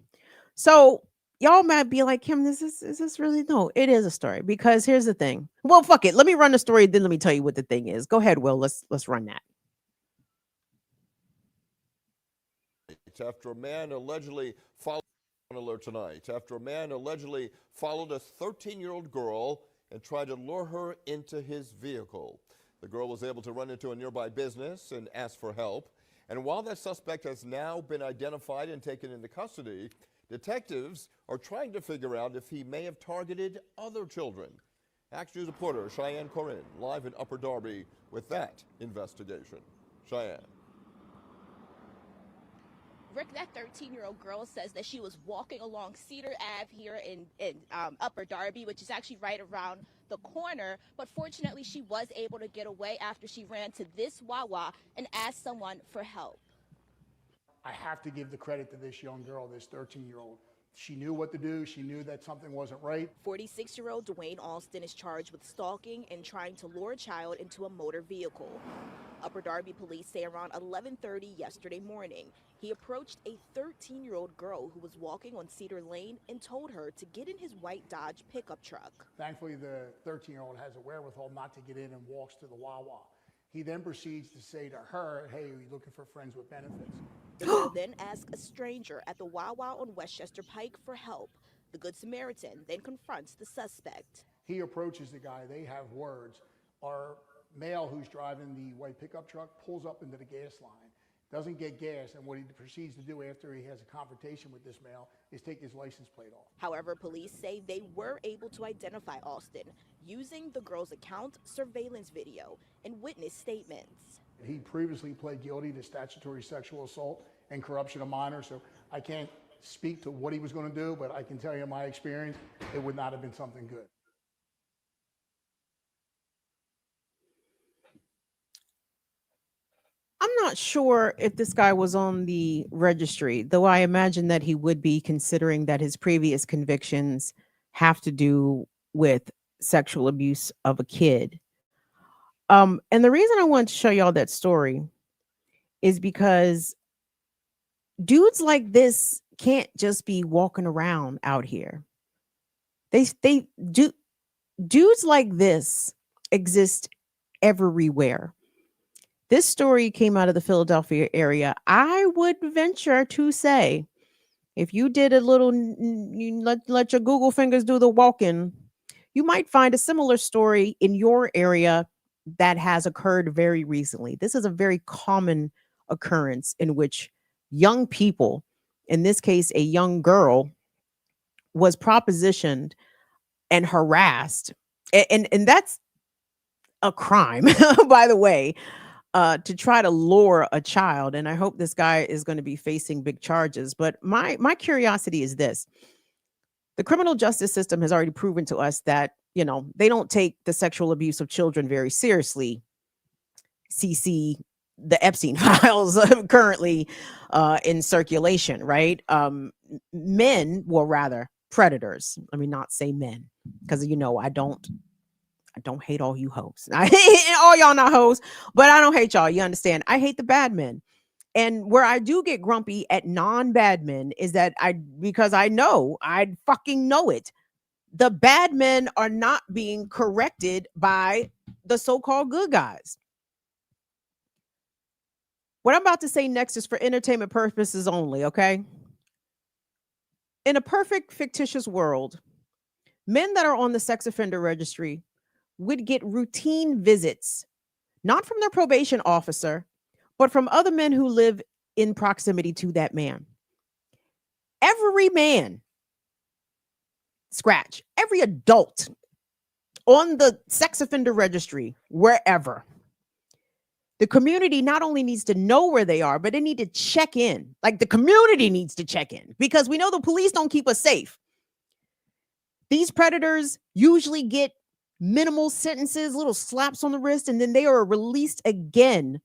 So y'all might be like, Kim, is this really? No, it is a story, because here's the thing. Well, fuck it. Let me run the story, then let me tell you what the thing is. Go ahead, Will. Let's run that. After a man allegedly followed on alert tonight, after a man allegedly followed a 13-year-old girl and tried to lure her into his vehicle. The girl was able to run into a nearby business and ask for help. And while that suspect has now been identified and taken into custody, detectives are trying to figure out if he may have targeted other children. Action News reporter Cheyenne Corinne live in Upper Darby with that investigation. Cheyenne. Rick, that 13-year-old girl says that she was walking along Cedar Ave here in Upper Darby, which is actually right around the corner. But fortunately, she was able to get away after she ran to this Wawa and asked someone for help. I have to give the credit to this young girl, this 13-year-old. She knew what to do. She knew that something wasn't right. 46-year-old Dwayne Alston is charged with stalking and trying to lure a child into a motor vehicle. Upper Darby police say around 11:30 yesterday morning, he approached a 13-year-old girl who was walking on Cedar Lane and told her to get in his white Dodge pickup truck. Thankfully, the 13-year-old has a wherewithal not to get in and walks to the Wawa. He then proceeds to say to her, hey, are you looking for friends with benefits? The girl then asked a stranger at the Wawa on Westchester Pike for help. The Good Samaritan then confronts the suspect. He approaches the guy. They have words. Our male who's driving the white pickup truck pulls up into the gas line, doesn't get gas, and what he proceeds to do after he has a confrontation with this male is take his license plate off. However, police say they were able to identify Alston using the girl's account, surveillance video, and witness statements. He previously pled guilty to statutory sexual assault and corruption of minors, so I can't speak to what he was going to do, but I can tell you in my experience, it would not have been something good. I'm not sure if this guy was on the registry, though I imagine that he would be, considering that his previous convictions have to do with sexual abuse of a kid. And the reason I wanted to show y'all that story is because dudes like this can't just be walking around out here. Dudes like this exist everywhere. This story came out of the Philadelphia area. I would venture to say, if you did a little, let your Google fingers do the walking, you might find a similar story in your area that has occurred very recently. This is a very common occurrence in which young people, in this case, a young girl, was propositioned and harassed. And that's a crime, by the way, to try to lure a child. And I hope this guy is going to be facing big charges. But my curiosity is this. The criminal justice system has already proven to us that, you know, they don't take the sexual abuse of children very seriously. CC the Epstein files currently in circulation, right? Men, well, rather predators. Let me not say men, because, you know, I don't hate all you hoes. I hate all y'all not hoes, but I don't hate y'all. You understand? I hate the bad men. And where I do get grumpy at non-bad men is that because I fucking know it. The bad men are not being corrected by the so-called good guys. What I'm about to say next is for entertainment purposes only, okay? In a perfect fictitious world, men that are on the sex offender registry would get routine visits, not from their probation officer, but from other men who live in proximity to that man. Every man, every adult on the sex offender registry, wherever, the community not only needs to know where they are, but they need to check in. Like, the community needs to check in, because we know the police don't keep us safe. These predators usually get minimal sentences, little slaps on the wrist, and then they are released again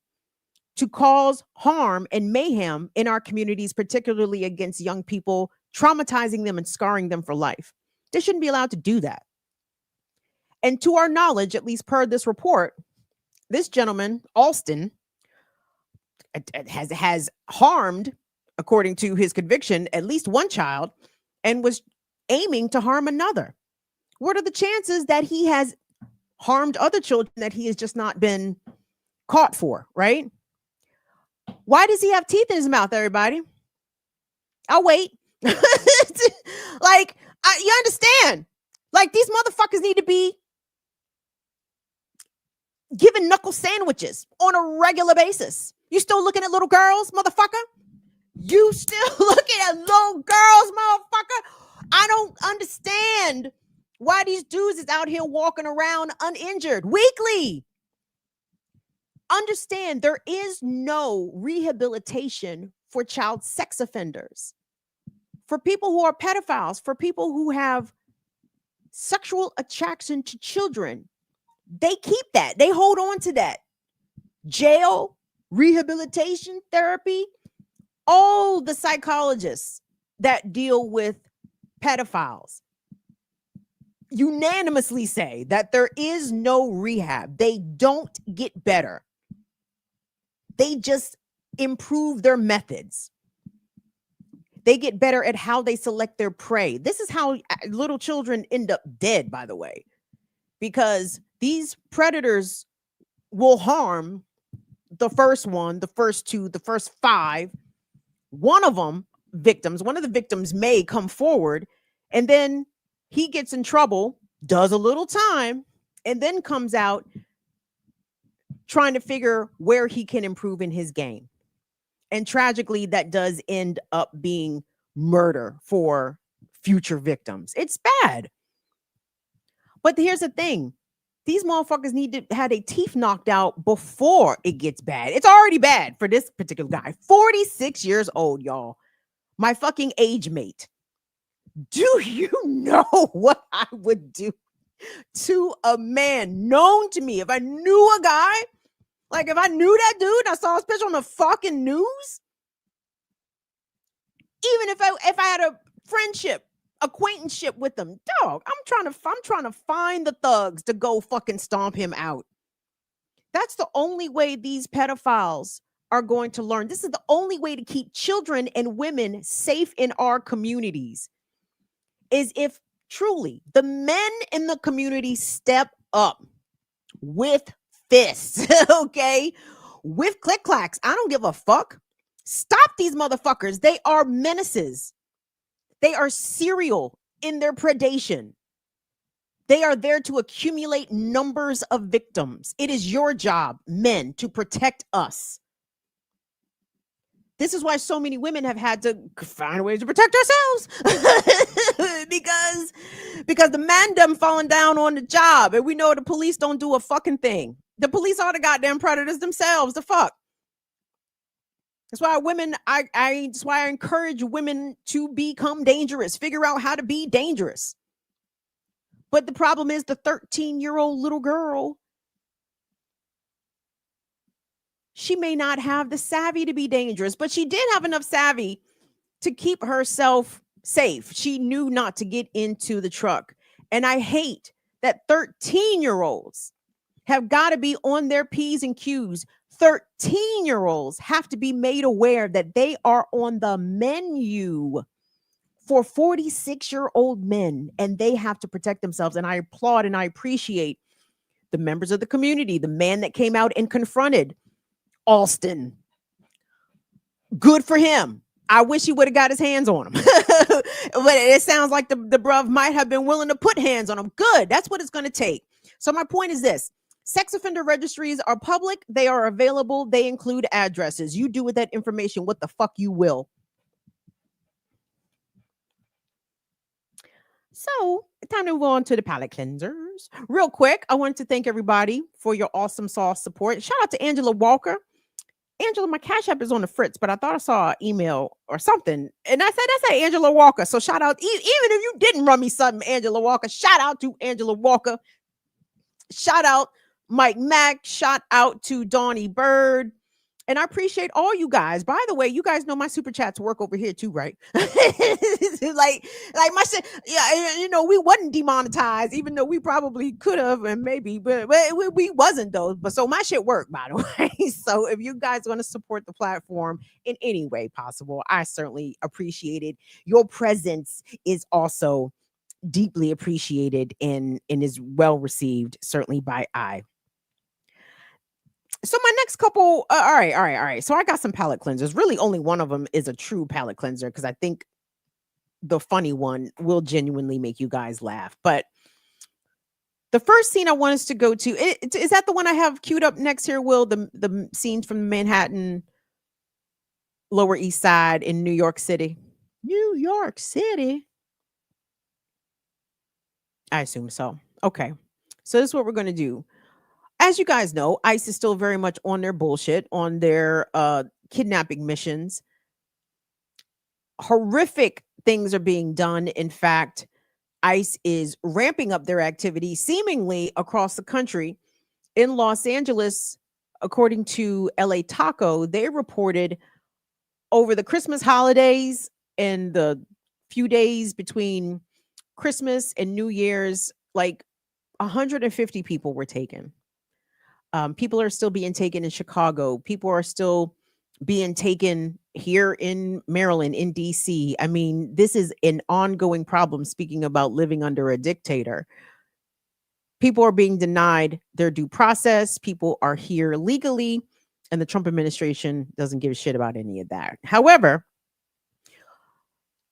to cause harm and mayhem in our communities, particularly against young people, traumatizing them and scarring them for life. They shouldn't be allowed to do that. And to our knowledge, at least per this report, this gentleman, Alston, has harmed, according to his conviction, at least one child, and was aiming to harm another. What are the chances that he has harmed other children that he has just not been caught for, right? Why does he have teeth in his mouth, everybody? I'll wait. You understand? Like, these motherfuckers need to be given knuckle sandwiches on a regular basis. You still looking at little girls, motherfucker? You still looking at little girls, motherfucker? I don't understand why these dudes is out here walking around uninjured weekly. Understand, there is no rehabilitation for child sex offenders, for people who are pedophiles, for people who have sexual attraction to children. They keep that. They hold on to that. Jail, rehabilitation therapy, all the psychologists that deal with pedophiles unanimously say that there is no rehab. They don't get better. They just improve their methods. They get better at how they select their prey. This is how little children end up dead, by the way, because these predators will harm the first one, the first two, the first five. One of the victims may come forward, and then he gets in trouble, does a little time, and then comes out trying to figure where he can improve in his game. And tragically, that does end up being murder for future victims. It's bad. But here's the thing. These motherfuckers need to have their teeth knocked out before it gets bad. It's already bad for this particular guy. 46 years old, y'all. My fucking age mate. Do you know what I would do to a man known to me? If I knew a guy, like if I knew that dude and I saw his picture on the fucking news, even if I had a friendship, acquaintanceship with them, dog, I'm trying to find the thugs to go fucking stomp him out. That's the only way these pedophiles are going to learn. This is the only way to keep children and women safe in our communities, is if truly the men in the community step up with fists, okay? With click clacks. I don't give a fuck. Stop these motherfuckers. They are menaces. They are serial in their predation. They are there to accumulate numbers of victims. It is your job, men, to protect us. This is why so many women have had to find ways to protect ourselves because the man done falling down on the job, and we know the police don't do a fucking thing. The police are the goddamn predators themselves. The fuck. That's why that's why I encourage women to become dangerous. Figure out how to be dangerous. But the problem is the 13-year-old little girl, she may not have the savvy to be dangerous, but she did have enough savvy to keep herself safe. She knew not to get into the truck. And I hate that 13-year-olds have got to be on their P's and Q's. 13-year-olds have to be made aware that they are on the menu for 46-year-old men, and they have to protect themselves. And I applaud and I appreciate the members of the community, the man that came out and confronted Alston. Good for him. I wish he would have got his hands on him. But it sounds like the bruv might have been willing to put hands on him. Good. That's what it's going to take. So my point is this. Sex offender registries are public. They are available. They include addresses. You do with that information what the fuck you will. So time to move on to the palate cleansers. Real quick, I wanted to thank everybody for your awesome sauce support. Shout out to Angela Walker. Angela, my Cash App is on the fritz, but I thought I saw an email or something. And I said, that's Angela Walker. So shout out, even if you didn't run me something, Angela Walker, shout out to Angela Walker. Shout out Mike Mack. Shout out to Donnie Bird. And I appreciate all you guys. By the way, you guys know my super chats work over here too, right? like my shit, yeah, you know, we wasn't demonetized, even though we probably could have and maybe, but we wasn't though. But so my shit worked, by the way. So if you guys want to support the platform in any way possible, I certainly appreciate it. Your presence is also deeply appreciated and is well received, certainly by I. So my next couple, all right. So I got some palate cleansers. Really, only one of them is a true palate cleanser because I think the funny one will genuinely make you guys laugh. But the first scene I want us to go to, is that the one I have queued up next here, Will? The scenes from Manhattan, Lower East Side in New York City. New York City. I assume so. Okay. So this is what we're going to do. As you guys know, ICE is still very much on their bullshit, on their kidnapping missions. horrific things are being done. In fact, ICE is ramping up their activity seemingly across the country. In Los Angeles, according to LA Taco, they reported over the Christmas holidays and the few days between Christmas and New Year's, like 150 people were taken. People are still being taken in Chicago. People are still being taken here in Maryland, in DC. I mean, this is an ongoing problem. Speaking about living under a dictator, people are being denied their due process. People are here legally, and the Trump administration doesn't give a shit about any of that. However,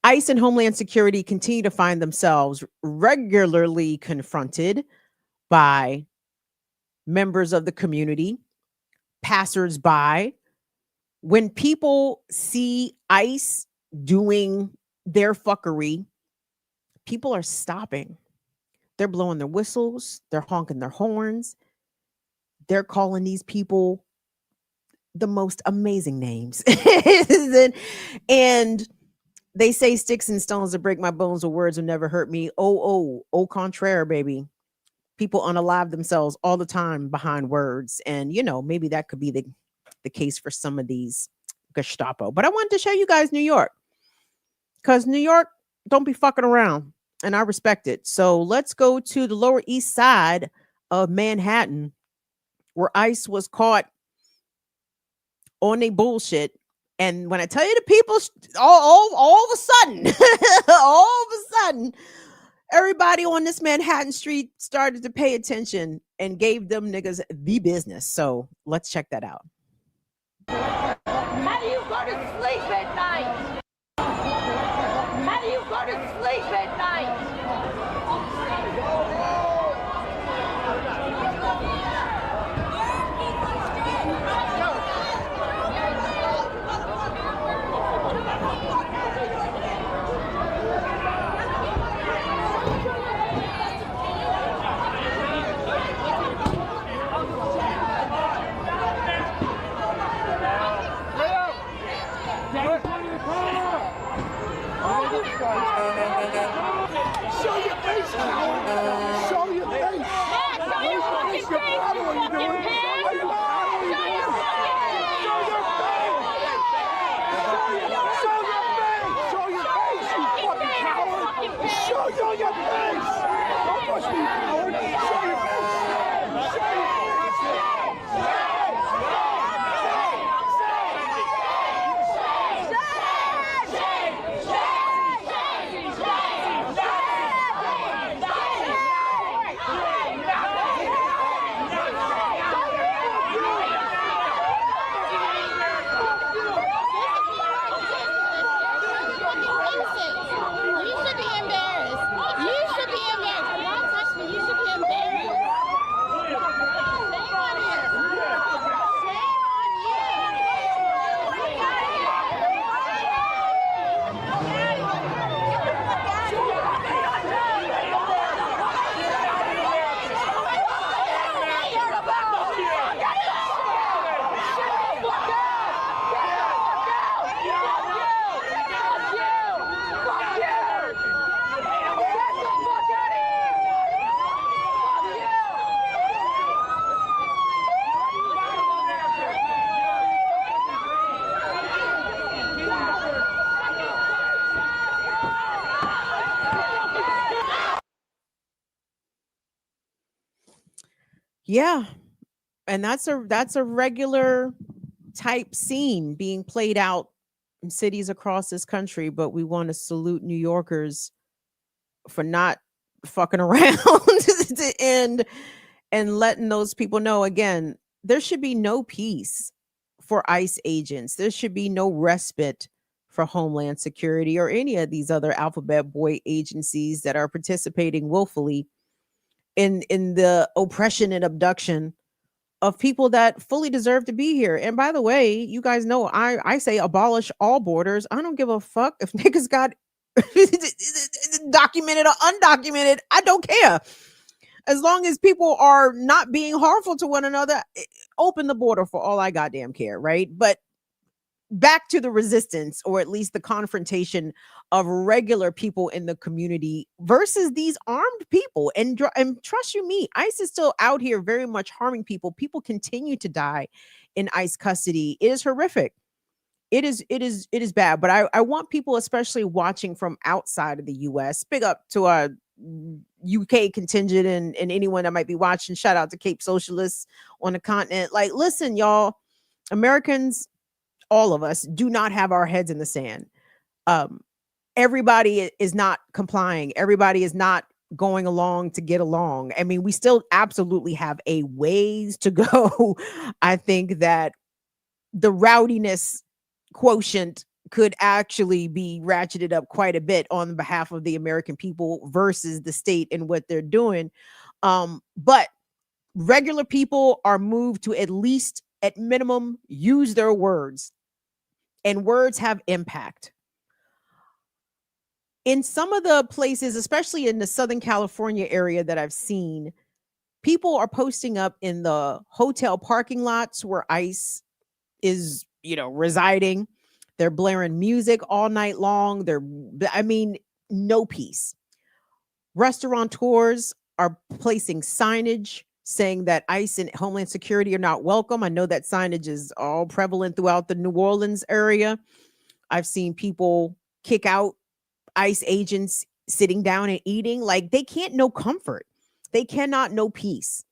ICE and Homeland Security continue to find themselves regularly confronted by members of the community, passersby. When people see ICE doing their fuckery, people are stopping. They're blowing their whistles, they're honking their horns, they're calling these people the most amazing names. and they say sticks and stones to break my bones, or words will never hurt me. Au contraire, baby. People unalive themselves all the time behind words. And, you know, maybe that could be the case for some of these Gestapo. But I wanted to show you guys New York, because New York don't be fucking around, and I respect it. So let's go to the Lower East Side of Manhattan, where ICE was caught on a bullshit. And when I tell you the people, all of a sudden, everybody on this Manhattan street started to pay attention and gave them niggas the business. So let's check that out. How do you go to sleep at night? How do you go to sleep at night? Show your face, coward! Show your face! Where's your face? You're proud of what you're doing! Are you proud of what you're doing? Show your face! Show your face, you fucking coward! Show your face! Don't push me, coward! Show your face! Show your face! Yeah. And that's a regular type scene being played out in cities across this country. But we want to salute New Yorkers for not fucking around and letting those people know, again, there should be no peace for ICE agents. There should be no respite for Homeland Security or any of these other alphabet boy agencies that are participating willfully in the oppression and abduction of people that fully deserve to be here. And by the way, you guys know I say abolish all borders. I don't give a fuck if niggas got documented or undocumented. I don't care. As long as people are not being harmful to one another, open the border for all I goddamn care, right? But back to the resistance, or at least the confrontation of regular people in the community versus these armed people. And trust you me, ICE is still out here very much harming people. People continue to die in ICE custody. It is horrific. It is bad. But I want people, especially watching from outside of the US, big up to our UK contingent and anyone that might be watching. Shout out to Cape Socialists on the continent. Like, listen, y'all, Americans, all of us, do not have our heads in the sand. Everybody is not complying. Everybody is not going along to get along. I mean, we still absolutely have a ways to go. I think that the rowdiness quotient could actually be ratcheted up quite a bit on behalf of the American people versus the state and what they're doing. But regular people are moved to at least, at minimum, use their words. And words have impact. In some of the places, especially in the Southern California area that I've seen, people are posting up in the hotel parking lots where ICE is, residing. They're blaring music all night long. No peace. Restaurateurs are placing signage saying that ICE and Homeland Security are not welcome. I know that signage is all prevalent throughout the New Orleans area. I've seen people kick out ICE agents sitting down and eating. Like, they can't know comfort. They cannot know peace.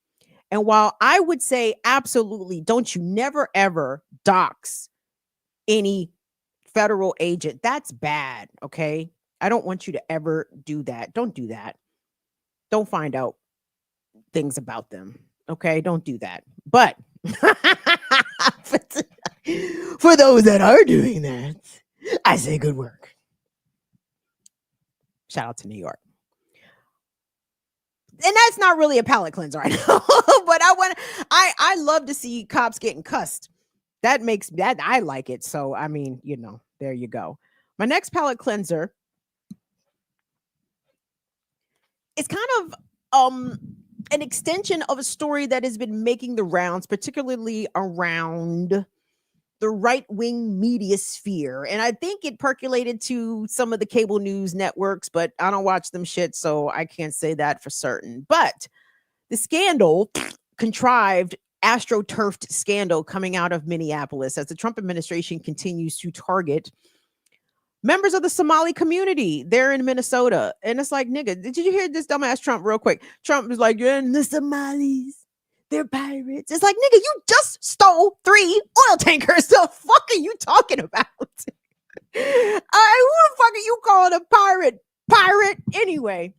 And while I would say absolutely, don't you never ever dox any federal agent. That's bad. Okay. I don't want you to ever do that. Don't do that. Don't find out things about them. Okay. Don't do that. But for those that are doing that, I say good work. Shout out to New York. And that's not really a palate cleanser, I know. But I love to see cops getting cussed. That makes that, I like it. So, I mean, there you go. My next palate cleanser is kind of an extension of a story that has been making the rounds, particularly around the right-wing media sphere. And I think it percolated to some of the cable news networks, but I don't watch them shit, so I can't say that for certain. But the scandal, contrived, astroturfed scandal coming out of Minneapolis as the Trump administration continues to target members of the Somali community there in Minnesota. And it's like, nigga, did you hear this dumbass Trump real quick? Trump was like, yeah, and the Somalis, they're pirates. It's like, nigga, you just stole 3 oil tankers. The fuck are you talking about? All right, who the fuck are you calling a pirate? Pirate anyway.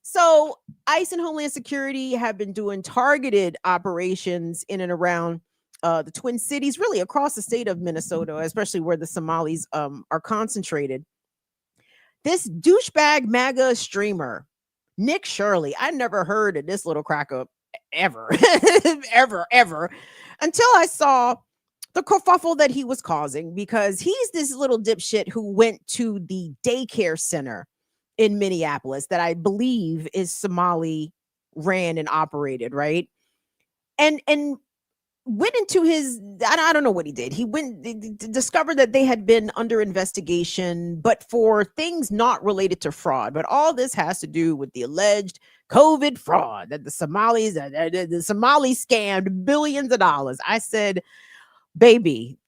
So ICE and Homeland Security have been doing targeted operations in and around the Twin Cities, really across the state of Minnesota, especially where the Somalis are concentrated. This douchebag MAGA streamer, Nick Shirley, I never heard of this little cracker ever, ever, until I saw the kerfuffle that he was causing, because he's this little dipshit who went to the daycare center in Minneapolis that I believe is Somali ran and operated, right? And went into his, I don't know what he did. He discovered that they had been under investigation, but for things not related to fraud. But all this has to do with the alleged COVID fraud that the Somalis scammed billions of dollars. I said, baby,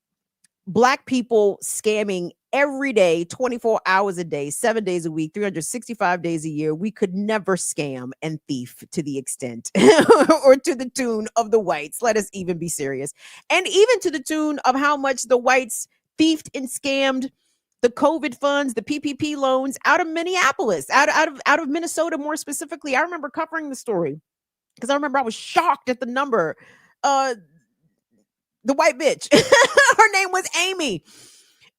Black people scamming every day, 24 hours a day, 7 days a week, 365 days a year. We could never scam and thief to the extent or to the tune of the whites. Let us even be serious. And even to the tune of how much the whites thiefed and scammed the COVID funds, the PPP loans out of Minneapolis, out of Minnesota more specifically. I remember covering the story because I remember I was shocked at the number. The white bitch, her name was Amy.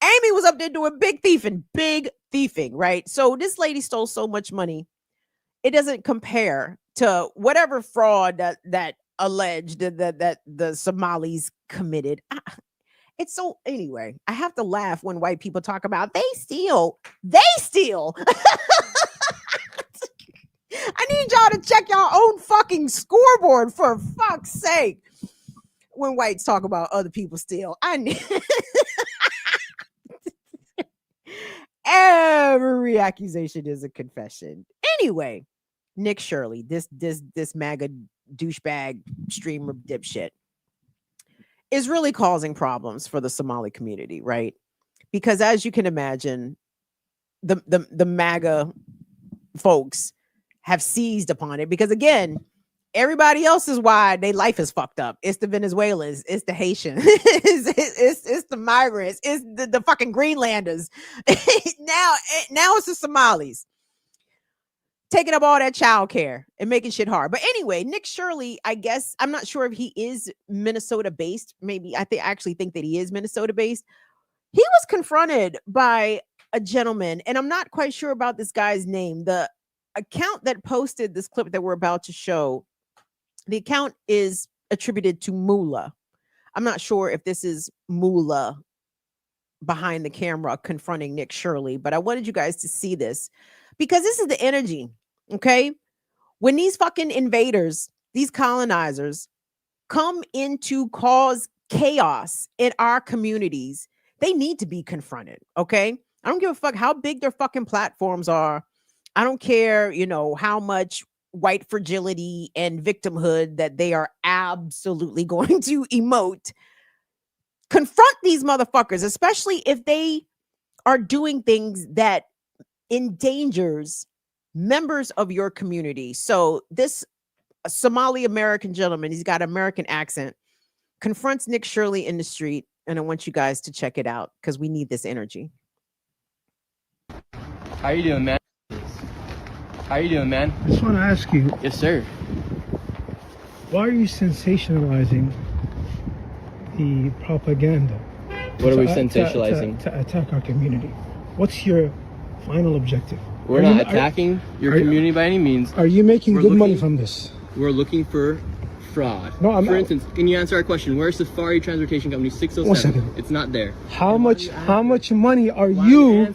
Amy was up there doing big thieving, right? So this lady stole so much money, it doesn't compare to whatever fraud that alleged that the Somalis committed. It's so, anyway, I have to laugh when white people talk about they steal. I need y'all to check your own fucking scoreboard, for fuck's sake. When whites talk about other people steal, I need every accusation is a confession. Anyway, Nick Shirley, this MAGA douchebag streamer dipshit, is really causing problems for the Somali community, right? Because as you can imagine, the MAGA folks have seized upon it because, again, everybody else is why their life is fucked up. It's the Venezuelans, it's the Haitians, it's the migrants, it's the fucking Greenlanders. now it's the Somalis taking up all that child care and making shit hard. But anyway, Nick Shirley, I guess, I'm not sure if he is Minnesota based. Maybe I actually think that he is Minnesota based. He was confronted by a gentleman, and I'm not quite sure about this guy's name. The account that posted this clip that we're about to show, the account is attributed to Moolah. I'm not sure if this is Moolah behind the camera confronting Nick Shirley, but I wanted you guys to see this because this is the energy, okay? When these fucking invaders, these colonizers come in to cause chaos in our communities, they need to be confronted, okay? I don't give a fuck how big their fucking platforms are. I don't care, how much white fragility and victimhood that they are absolutely going to emote. Confront these motherfuckers, especially if they are doing things that endangers members of your community. So this Somali American gentleman, he's got an American accent, confronts Nick Shirley in the street, and I want you guys to check it out because we need this energy. How you doing, man? How you doing, man? I just want to ask you. Yes, sir. Why are you sensationalizing the propaganda? What are we sensationalizing? To attack our community. What's your final objective? We're not attacking your community by any means. Are you making good money from this? We're looking for fraud. No, I'm For not. instance, can you answer our question? Where's Safari Transportation Company 607? 1 second. It's not there. How much money are you?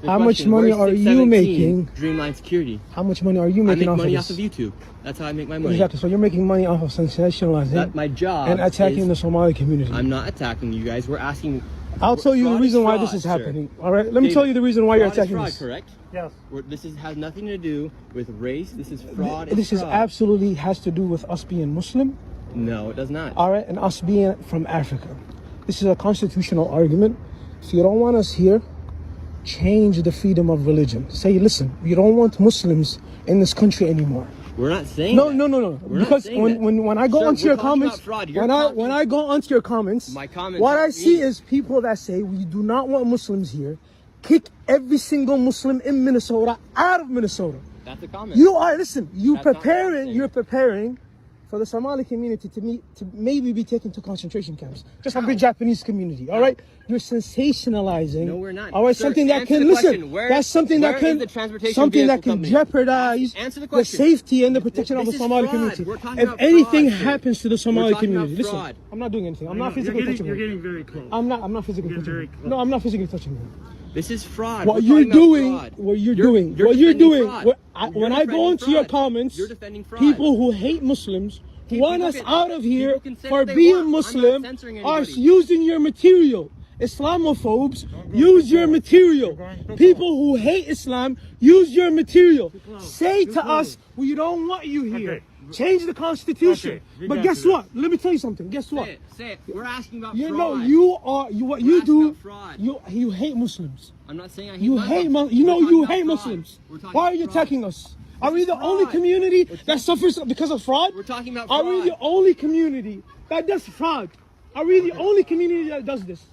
How much money are you making? Dreamline Security. How much money are you making I off make money of off of this? YouTube. That's how I make my money. Exactly. So you're making money off of sensationalizing. That's my job. And attacking is- the Somali community. I'm not attacking you guys. We're asking. I'll tell you the reason why this is happening. All right. Let me tell you the reason why you're attacking fraud, this. Correct? Yes. This has nothing to do with race. This is fraud. This is absolutely has to do with us being Muslim. No, it does not. All right, and us being from Africa. This is a constitutional argument. If you don't want us here, change the freedom of religion. Say, listen, we don't want Muslims in this country anymore. We're not saying no, that. no, no, no. We're Because not saying when I go Sir, onto we're your talking comments, about fraud. when I go onto your comments, My comments what I are see me. is people that say we do not want Muslims here. Kick every single Muslim in Minnesota out of Minnesota. That's a comment. You are listen. That's not what I'm saying. You're preparing for the Somali community to maybe be taken to concentration camps, just like the Japanese community. All right, you're sensationalizing. No, we're not. All right, Sir, something that answer can the listen. question. Where- That's something where that is can the transportation something that vehicle can company? jeopardize Answer the the question. safety and the protection of the This is Somali fraud. community. We're talking If about anything fraud, sir. happens to the We're Somali talking about community, listen, fraud. I'm not doing anything. I'm not physically touching you. You're getting very close. I'm not physically touching you. No, I'm not physically touching you. This is fraud. What We're you're talking about doing, fraud. what you're You're doing, defending fraud. when I go into your comments, You're defending fraud. people who hate Muslims, who want us out of here say for what they being want. I'm not Muslim, censoring are anybody. using your material. Islamophobes use your material. People who hate Islam use your material. Say to us, we don't want you here. Change the Constitution. But guess what? Let me tell you something. Guess what? Say it. We're asking about You fraud. know, what you do, you hate Muslims. I'm not saying I hate You Muslims. hate, We're you talking hate about Muslims. fraud. We're talking Why are about you fraud. attacking us? Are we the only community that suffers because of fraud? We're talking about Are fraud. we the only community that does fraud? Are we the only community that does this?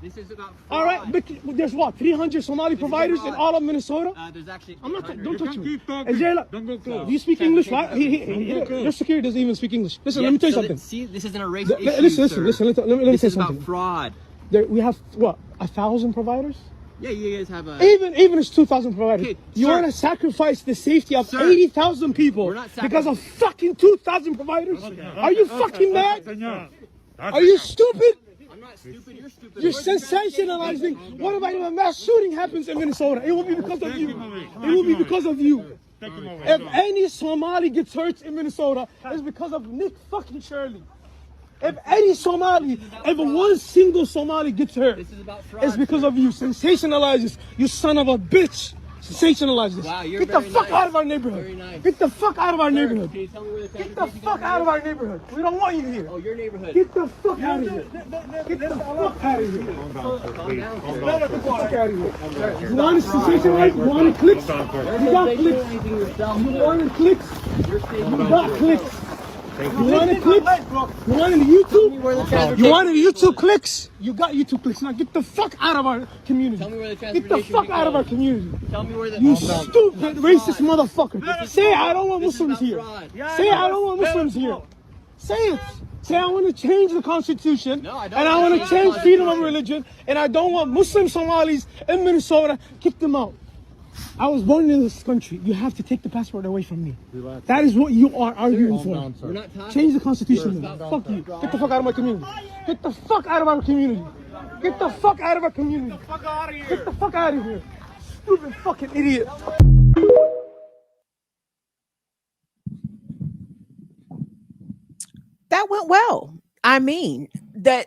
This is about fraud. All right, but there's what, 300 Somali providers in all of Minnesota? There's actually. I'm not. Don't touch me. talking. And Jayla, Don't go close. do you speak English? Right? Don't go close. Your security doesn't even speak English. Listen, Yeah, let me tell you so something. See, this isn't a race Listen, issue, listen, sir. listen. Let me This say is something. about fraud. We have what, 1,000 providers? Yeah, you guys have a. Even it's 2,000 providers. Okay, you sir. want to sacrifice the safety of Sir. 80,000 people We're not because of fucking 2,000 providers? Are you fucking mad? Are you stupid? I'm not stupid. You're stupid. You're sensationalizing. What about if a mass shooting happens in Minnesota? It will be because of you. It will be because of you. If any Somali gets hurt in Minnesota, it's because of Nick fucking Shirley. If any Somali, if one single Somali gets hurt, it's because of you. Sensationalizes, you son of a bitch. sensationalize this. Wow, you're Get the very fuck nice. out of our neighborhood. Very nice. Get the fuck out of our Sir, neighborhood. can you tell me where the Get the transportation fuck company out of is? our neighborhood. We don't want you here. Oh, your neighborhood. Get the fuck out of here. Get the fuck out of here. Calm down, sir. Please. Calm Get down, the sir. fuck out of here. You want to sensationalize? You want clicks? You got clicks. You want clicks? You got clicks. You wanted clicks? You wanted YouTube? You wanted YouTube clicks? You got YouTube clicks. Now get the fuck out of our community. Tell me where the Get the transportation fuck out of our community. Tell me where the... You stupid racist motherfucker. Say I don't want Muslims here. Say I don't want Muslims here. Say it. Say I want to change the Constitution. And I want to change freedom of religion. And I don't want Muslim Somalis in Minnesota. Kick them out. I was born in this country. You have to take the passport away from me. That is what you are arguing for. Change the Constitution. Fuck you. Get the fuck out of my community. Get the fuck out of our community. Get the fuck out of our community. Get the fuck out of here. Get the fuck out of here. Stupid fucking idiot. That went well. I mean, the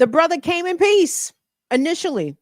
brother came in peace initially,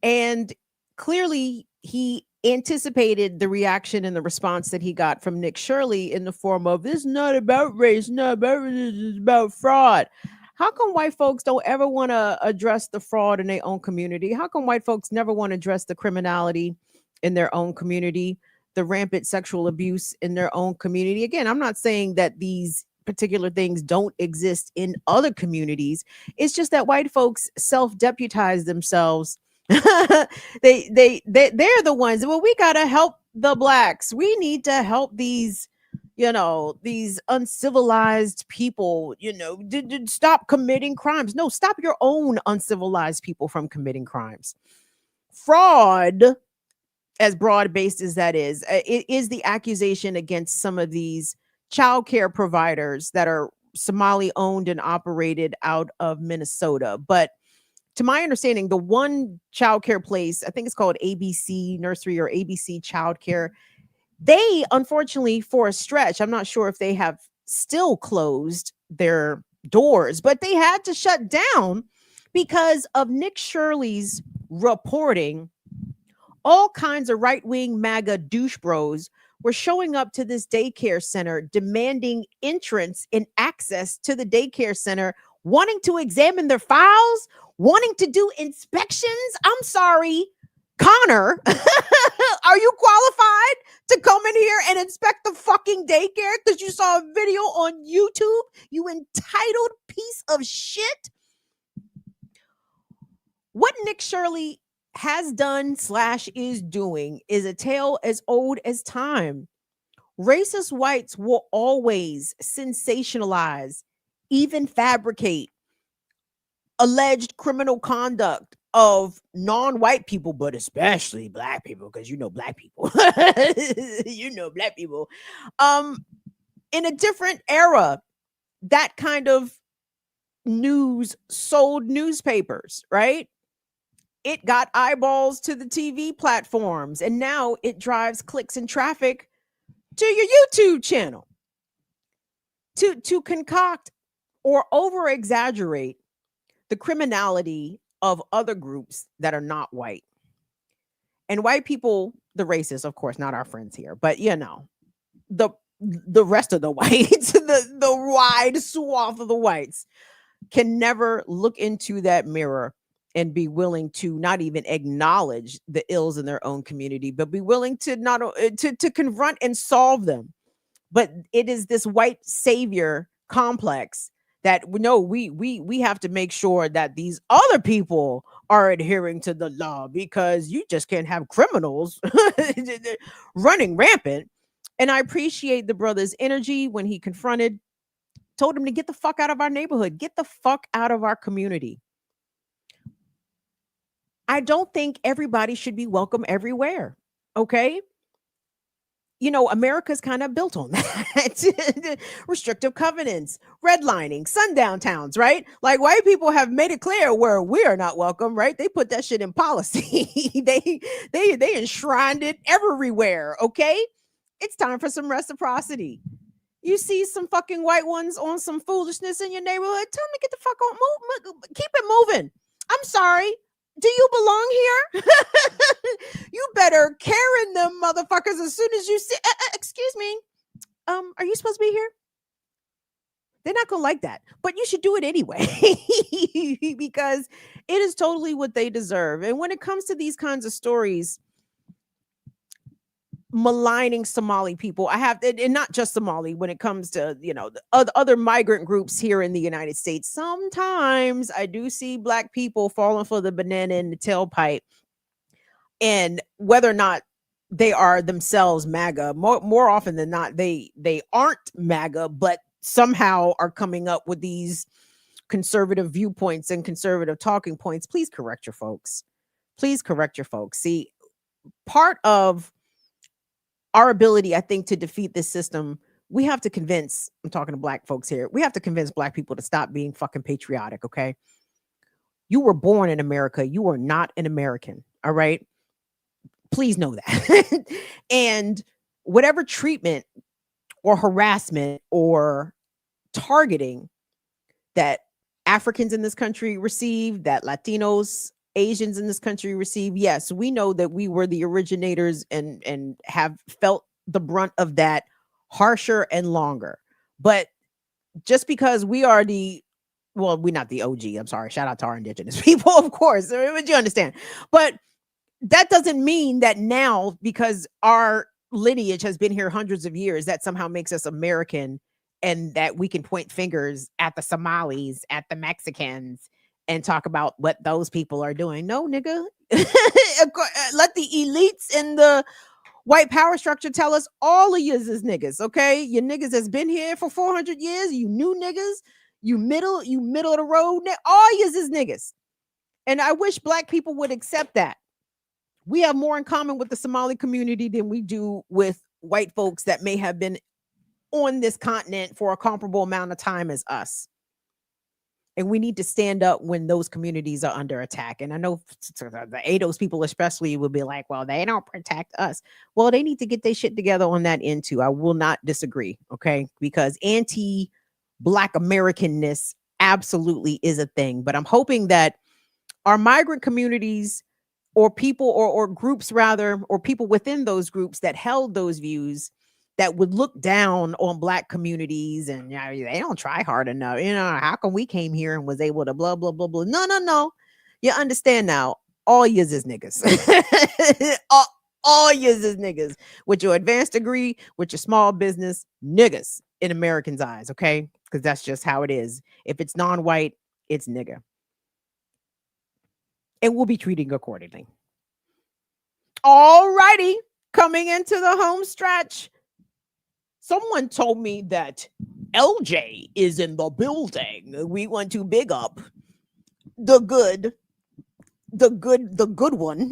and clearly he anticipated the reaction and the response that he got from Nick Shirley in the form of, this is not about race, not about religion, it's about fraud. How come white folks don't ever want to address the fraud in their own community? How come white folks never want to address the criminality in their own community, the rampant sexual abuse in their own community? Again, I'm not saying that these particular things don't exist in other communities. It's just that white folks self-deputize themselves. they're the ones. Well, we gotta help the blacks. We need to help these, these uncivilized people. Stop committing crimes. No, stop your own uncivilized people from committing crimes. Fraud, as broad-based as that is, it is the accusation against some of these childcare providers that are Somali owned and operated out of Minnesota. But to my understanding, the one childcare place, I think it's called ABC Nursery or ABC Childcare, they unfortunately, for a stretch, I'm not sure if they have still closed their doors, but they had to shut down because of Nick Shirley's reporting. All kinds of right-wing MAGA douche bros were showing up to this daycare center, demanding entrance and access to the daycare center, wanting to examine their files, wanting to do inspections. I'm sorry, Connor, are you qualified to come in here and inspect the fucking daycare because you saw a video on YouTube, you entitled piece of shit? What Nick Shirley has done / is doing is a tale as old as time. Racist whites will always sensationalize, even fabricate alleged criminal conduct of non-white people, but especially black people, because black people, black people. In a different era, that kind of news sold newspapers, right? It got eyeballs to the TV platforms, and now it drives clicks and traffic to your YouTube channel. To concoct or over-exaggerate the criminality of other groups that are not white. And white people, the racists, of course, not our friends here, but the rest of the whites, the wide swath of the whites can never look into that mirror and be willing to not even acknowledge the ills in their own community, but be willing to to confront and solve them. But it is this white savior complex that we have to make sure that these other people are adhering to the law, because you just can't have criminals running rampant. And I appreciate the brother's energy when he told him to get the fuck out of our neighborhood, get the fuck out of our community. I don't think everybody should be welcome everywhere. Okay. America's kind of built on that. Restrictive covenants, redlining, sundown towns, right? Like, white people have made it clear where we are not welcome, right? They put that shit in policy. they enshrined it everywhere. Okay. It's time for some reciprocity. You see some fucking white ones on some foolishness in your neighborhood, tell them to get the fuck on, move, keep it moving. I'm sorry. Do you belong here? You better Karen them motherfuckers as soon as you see. Excuse me. Are you supposed to be here? They're not gonna like that, but you should do it anyway because it is totally what they deserve. And when it comes to these kinds of stories, maligning Somali people, I have, and not just Somali, when it comes to, the other migrant groups here in the United States, sometimes I do see Black people falling for the banana in the tailpipe, and whether or not they are themselves MAGA, more often than not, they aren't MAGA, but somehow are coming up with these conservative viewpoints and conservative talking points. Please correct your folks. Please correct your folks. See, part of our ability, I think, to defeat this system, we have to convince, I'm talking to Black folks here, we have to convince Black people to stop being fucking patriotic, okay? You were born in America. You are not an American, all right? Please know that. And whatever treatment or harassment or targeting that Africans in this country receive, that Latinos, Asians in this country receive, yes, we know that we were the originators and have felt the brunt of that harsher and longer. But just because we are we're not the OG, I'm sorry, shout out to our indigenous people, of course, but you understand. But that doesn't mean that now, because our lineage has been here hundreds of years, that somehow makes us American and that we can point fingers at the Somalis, at the Mexicans, and talk about what those people are doing. No, nigga. Let the elites in the white power structure tell us all of yous is niggas, okay? Your niggas has been here for 400 years. You new niggas, you middle of the road, all yous is niggas. And I wish Black people would accept that. We have more in common with the Somali community than we do with white folks that may have been on this continent for a comparable amount of time as us. And we need to stand up when those communities are under attack. And I know the ADOS people especially will be like, well, they don't protect us. Well, they need to get their shit together on that end too. I will not disagree, okay? Because anti-Black Americanness absolutely is a thing. But I'm hoping that our migrant communities, or people or groups rather, or people within those groups that held those views, that would look down on Black communities and they don't try hard enough. How come we came here and was able to blah, blah, blah, blah. No. You understand now. All yous is niggas. all yous is niggas. With your advanced degree, with your small business, niggas in Americans' eyes, okay? Because that's just how it is. If it's non-white, it's nigga. And we'll be treating accordingly. All righty, coming into the home stretch. Someone told me that LJ is in the building. We want to big up the good one.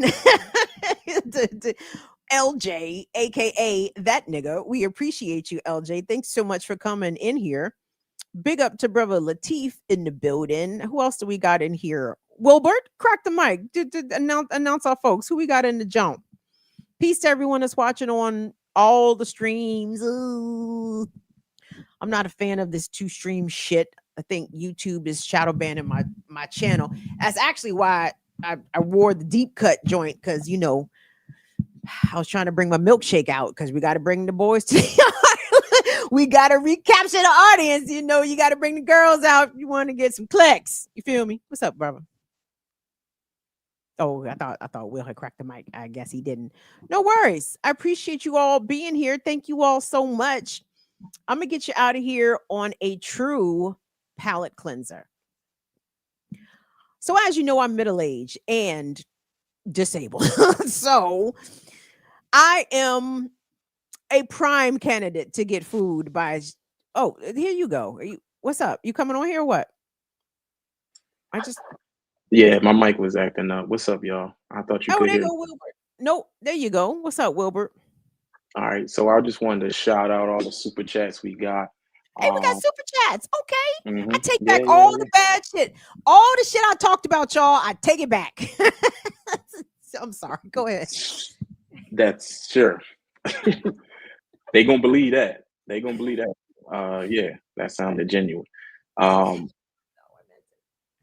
LJ, aka that nigga. We appreciate you, LJ. Thanks so much for coming in here. Big up to brother Lateef in the building. Who else do we got in here? Wilbert, crack the mic. Announce our folks. Who we got in the jump? Peace to everyone that's watching on all the streams. Ooh. I'm not a fan of this 2-stream shit. I think YouTube is shadow banning my channel. That's actually why I wore the deep cut joint, because I was trying to bring my milkshake out, because we got to bring the boys to we got to recapture the audience. You got to bring the girls out. You want to get some clicks. You feel me? What's up, brother? Oh, I thought Will had cracked the mic. I guess he didn't. No worries. I appreciate you all being here. Thank you all so much. I'm going to get you out of here on a true palate cleanser. So as you know, I'm middle-aged and disabled. So I am a prime candidate to get food by, oh, here you go. What's up? You coming on here or what? Yeah, my mic was acting up. What's up, y'all? I thought you could there hear. go Wilbert. Nope, there you go. What's up, Wilbert? All right, so I just wanted to shout out all the super chats we got. Hey, we got super chats. Okay. Mm-hmm. I take back all the bad shit. All the shit I talked about, y'all, I take it back. I'm sorry. Go ahead. That's sure. They gonna believe that. Yeah, that sounded genuine.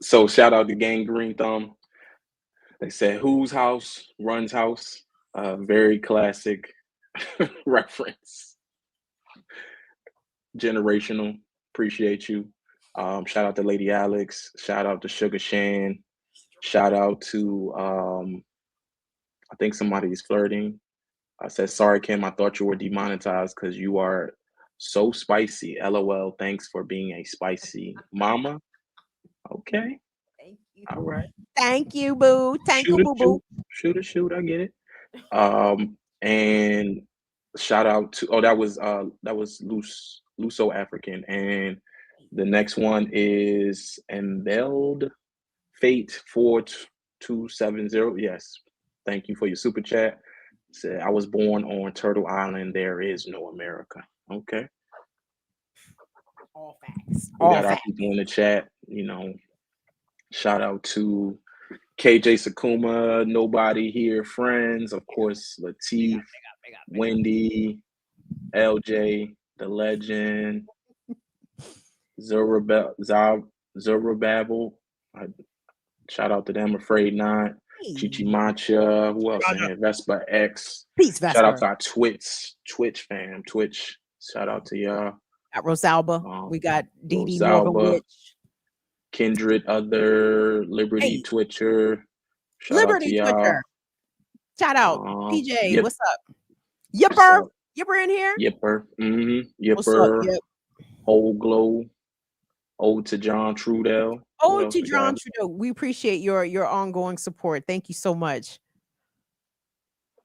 So shout out to Gang Green Thumb. They said, "Whose house runs house?" Very classic reference. Generational. Appreciate you. Shout out to Lady Alex. Shout out to Sugar Shan. Shout out to I think somebody is flirting. I said, "Sorry, Kim. I thought you were demonetized because you are so spicy. LOL. Thanks for being a spicy mama." Okay. Thank you. All right. Thank you, boo. Thank you, boo boo. Shoot. I get it. And shout out to that was Luso African, and the next one is Embelled Fate 4270. Yes, thank you for your super chat. Said, "I was born on Turtle Island. There is no America." Okay. All facts. We got our people in the chat. Shout out to KJ Sakuma, Nobody Here, Friends, of course, Latif, Wendy, LJ, The Legend, Zorobabel. Shout out to them, Afraid Not, Chichi Mancha, who else in here? Vespa X. Peace, Vespa. Shout out to our Twitch fam. Twitch, shout out to y'all. Got Rosalba. We got DD Rosalba, Morgan Witch. Kindred Other, Liberty Twitcher. Shout Liberty out to Twitcher. y'all. Shout out. PJ, what's up? Yipper. What's up? Yipper in here? Yipper. What's up, Yipper. Yip? Whole Glow. Ode to John Trudell. Ode to John Trudeau. We appreciate your ongoing support. Thank you so much.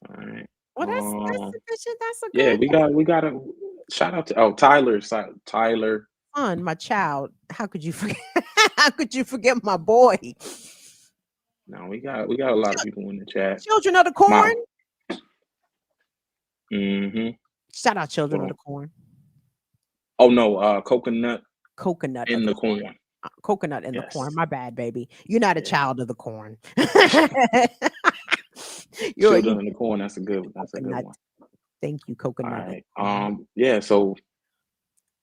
All right. Well, that's sufficient. That's a yeah, good we got a shout out to Tyler. son, my child. How could you forget? How could you forget my boy? No, we got a lot of people in the chat. Children of the Corn. Shout out Children of the Corn. Oh no, coconut in the corn. Coconut in the corn. My bad, baby. You're not a child of the corn. Children of the Corn. That's a good one. Thank you, Coconut. All right. Yeah. So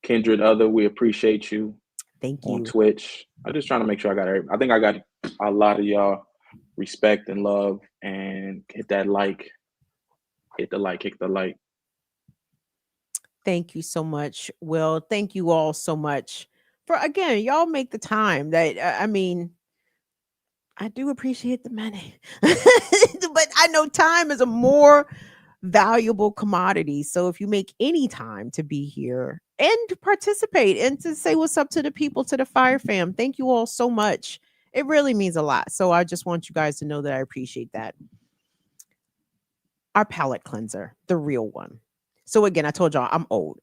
Kindred Other, we appreciate you. Thank you on Twitch. I'm just trying to make sure I got everybody. I think I got a lot of y'all. Respect and love, and hit that like. Hit the like. Thank you so much, Will. Thank you all so much for, again, y'all make the time. That I mean, I do appreciate the money, but I know time is a more valuable commodity. So if you make any time to be here and to participate and to say what's up to the people, to the Fire Fam, thank you all so much. It really means a lot. So I just want you guys to know that I appreciate that. Our palate cleanser, the real one. So again, I told y'all I'm old,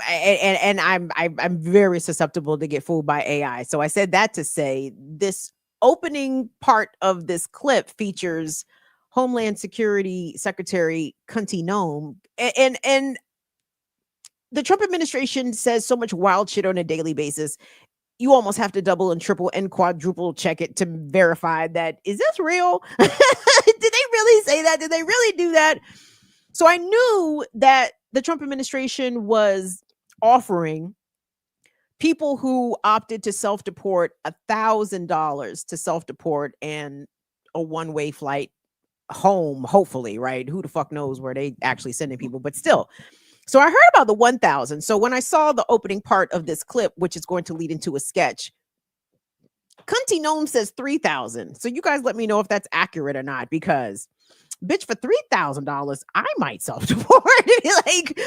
and I'm very susceptible to get fooled by AI. So I said that to say this opening part of this clip features Homeland Security Secretary Kunti Noem, and the Trump administration says so much wild shit on a daily basis. You almost have to double and triple and quadruple check it to verify that, is this real? Did they really say that? Did they really do that? So I knew that the Trump administration was offering people who opted to self-deport $1,000 to self-deport and a one-way flight home, hopefully, right? Who the fuck knows where they actually sending people, but still. So I heard about the 1,000. So when I saw the opening part of this clip, which is going to lead into a sketch, Kunti Noem says 3,000. So you guys let me know if that's accurate or not, because bitch, for $3,000, I might self-deport like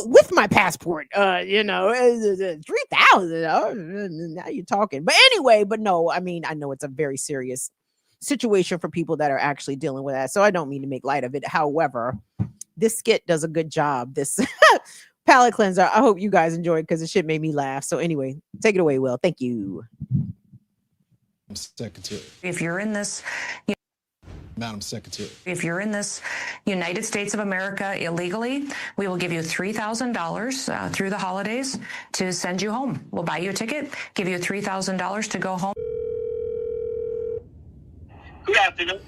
with my passport. 3,000. Now you're talking. But anyway, but no, I mean, I know it's a very serious situation for people that are actually dealing with that. So I don't mean to make light of it. However, this skit does a good job. This palate cleanser. I hope you guys enjoyed, because the shit made me laugh. So anyway, take it away, Will. Thank you. Secretary. If you're in this, Madam Secretary. if you're in this United States of America illegally, we will give you $3,000 through the holidays to send you home. We'll buy you a ticket, give you $3,000 to go home. Good afternoon.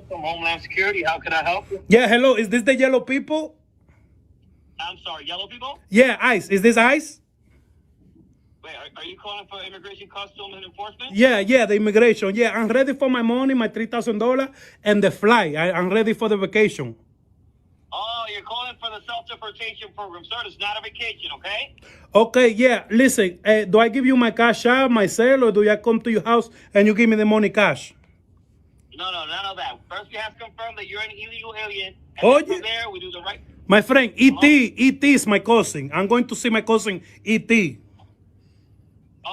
From Homeland Security, how can I help you? Yeah, hello. Is this the yellow people? I'm sorry, yellow people? Yeah, ICE. Is this ICE? Wait, are you calling for immigration, customs, and enforcement? Yeah, the immigration. Yeah, I'm ready for my money, my $3,000, and the flight. I'm ready for the vacation. Oh, you're calling for the self-deportation program, sir. It's not a vacation, okay? Okay, yeah. Listen, do I give you my cash out, my cell, or do I come to your house and you give me the money cash? No, none of that. First, you have to confirm that you're an illegal alien. And Oh, then from there, we do the right... My friend, E.T. is my cousin. I'm going to see my cousin, E.T.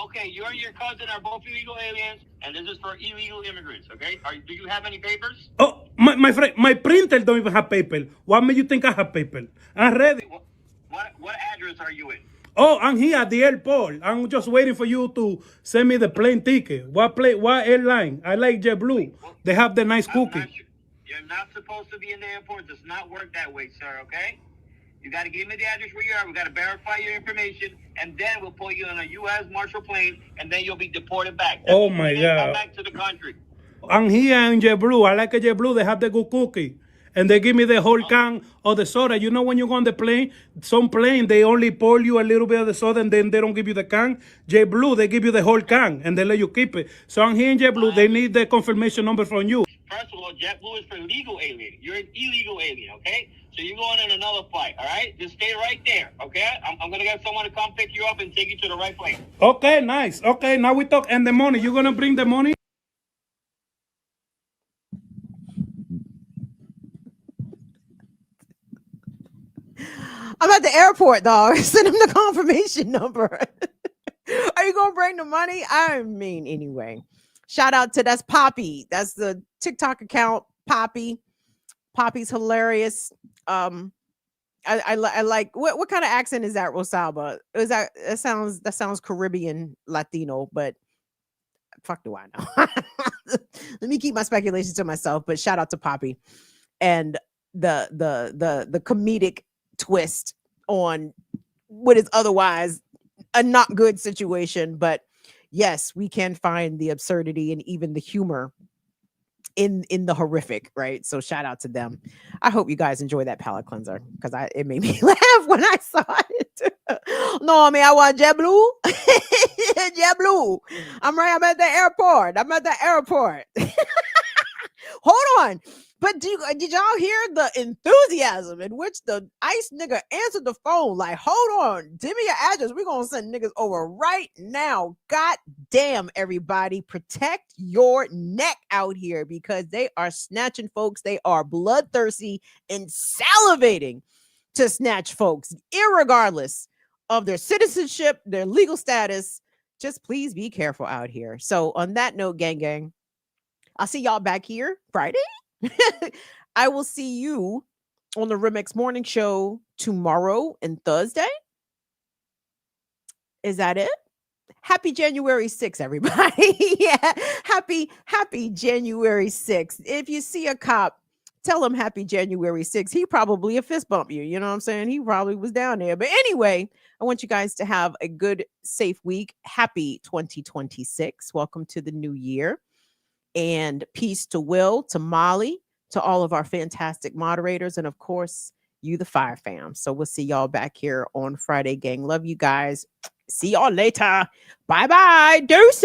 Okay, you and your cousin are both illegal aliens, and this is for illegal immigrants, okay? Do you have any papers? Oh, my friend, my printer don't even have paper. What made you think I have paper? I'm ready. What address are you in? Oh, I'm here at the airport. I'm just waiting for you to send me the plane ticket. What airline? I like JetBlue. They have the nice cookie. You're not supposed to be in the airport. It does not work that way, sir, okay? You got to give me the address where you are. We got to verify your information, and then we'll put you on a U.S. Marshal plane, and then you'll be deported back. Oh, my God. Come back to the country. I'm here in JetBlue. I like a JetBlue. They have the good cookie. And they give me the whole can of the soda. You know when you go on the plane, some plane, they only pour you a little bit of the soda and then they don't give you the can. JetBlue, they give you the whole can and they let you keep it. So I'm here in JetBlue. They need the confirmation number from you. First of all, JetBlue is for legal alien. You're an illegal alien, okay? So you're going on another flight, all right? Just stay right there, okay? I'm going to get someone to come pick you up and take you to the right place. Okay, nice. Okay, now we talk. And the money, you're going to bring the money? I'm at the airport, dog. Send him the confirmation number. Are you going to bring the money? I mean, anyway. Shout out to that's Poppy. That's the TikTok account, Poppy. Poppy's hilarious. I like what kind of accent is that, Rosalba? Is that sounds Caribbean Latino, but fuck do I know? Let me keep my speculations to myself. But shout out to Poppy and the comedic twist on what is otherwise a not good situation. But yes, we can find the absurdity and even the humor in the horrific, right? So shout out to them. I hope you guys enjoy that palate cleanser because it made me laugh when I saw it. No, I mean I want JetBlue. JetBlue. I'm at the airport. Hold on. But did y'all hear the enthusiasm in which the ICE nigga answered the phone? Like, hold on, give me your address. We're gonna send niggas over right now. God damn, everybody, protect your neck out here because they are snatching folks. They are bloodthirsty and salivating to snatch folks, irregardless of their citizenship, their legal status. Just please be careful out here. So on that note, gang, I'll see y'all back here Friday. I will see you on the Remix Morning Show tomorrow and Thursday. Is that it? Happy January 6th, everybody. Yeah, happy January 6th. If you see a cop, tell him happy January 6th. He probably a fist bump you. You know what I'm saying? He probably was down there. But anyway, I want you guys to have a good, safe week. Happy 2026. Welcome to the new year. And peace to Will, to Molly, to all of our fantastic moderators, and of course, you, the Fire Fam. So we'll see y'all back here on Friday, gang. Love you guys. See y'all later. Bye-bye. Deuces.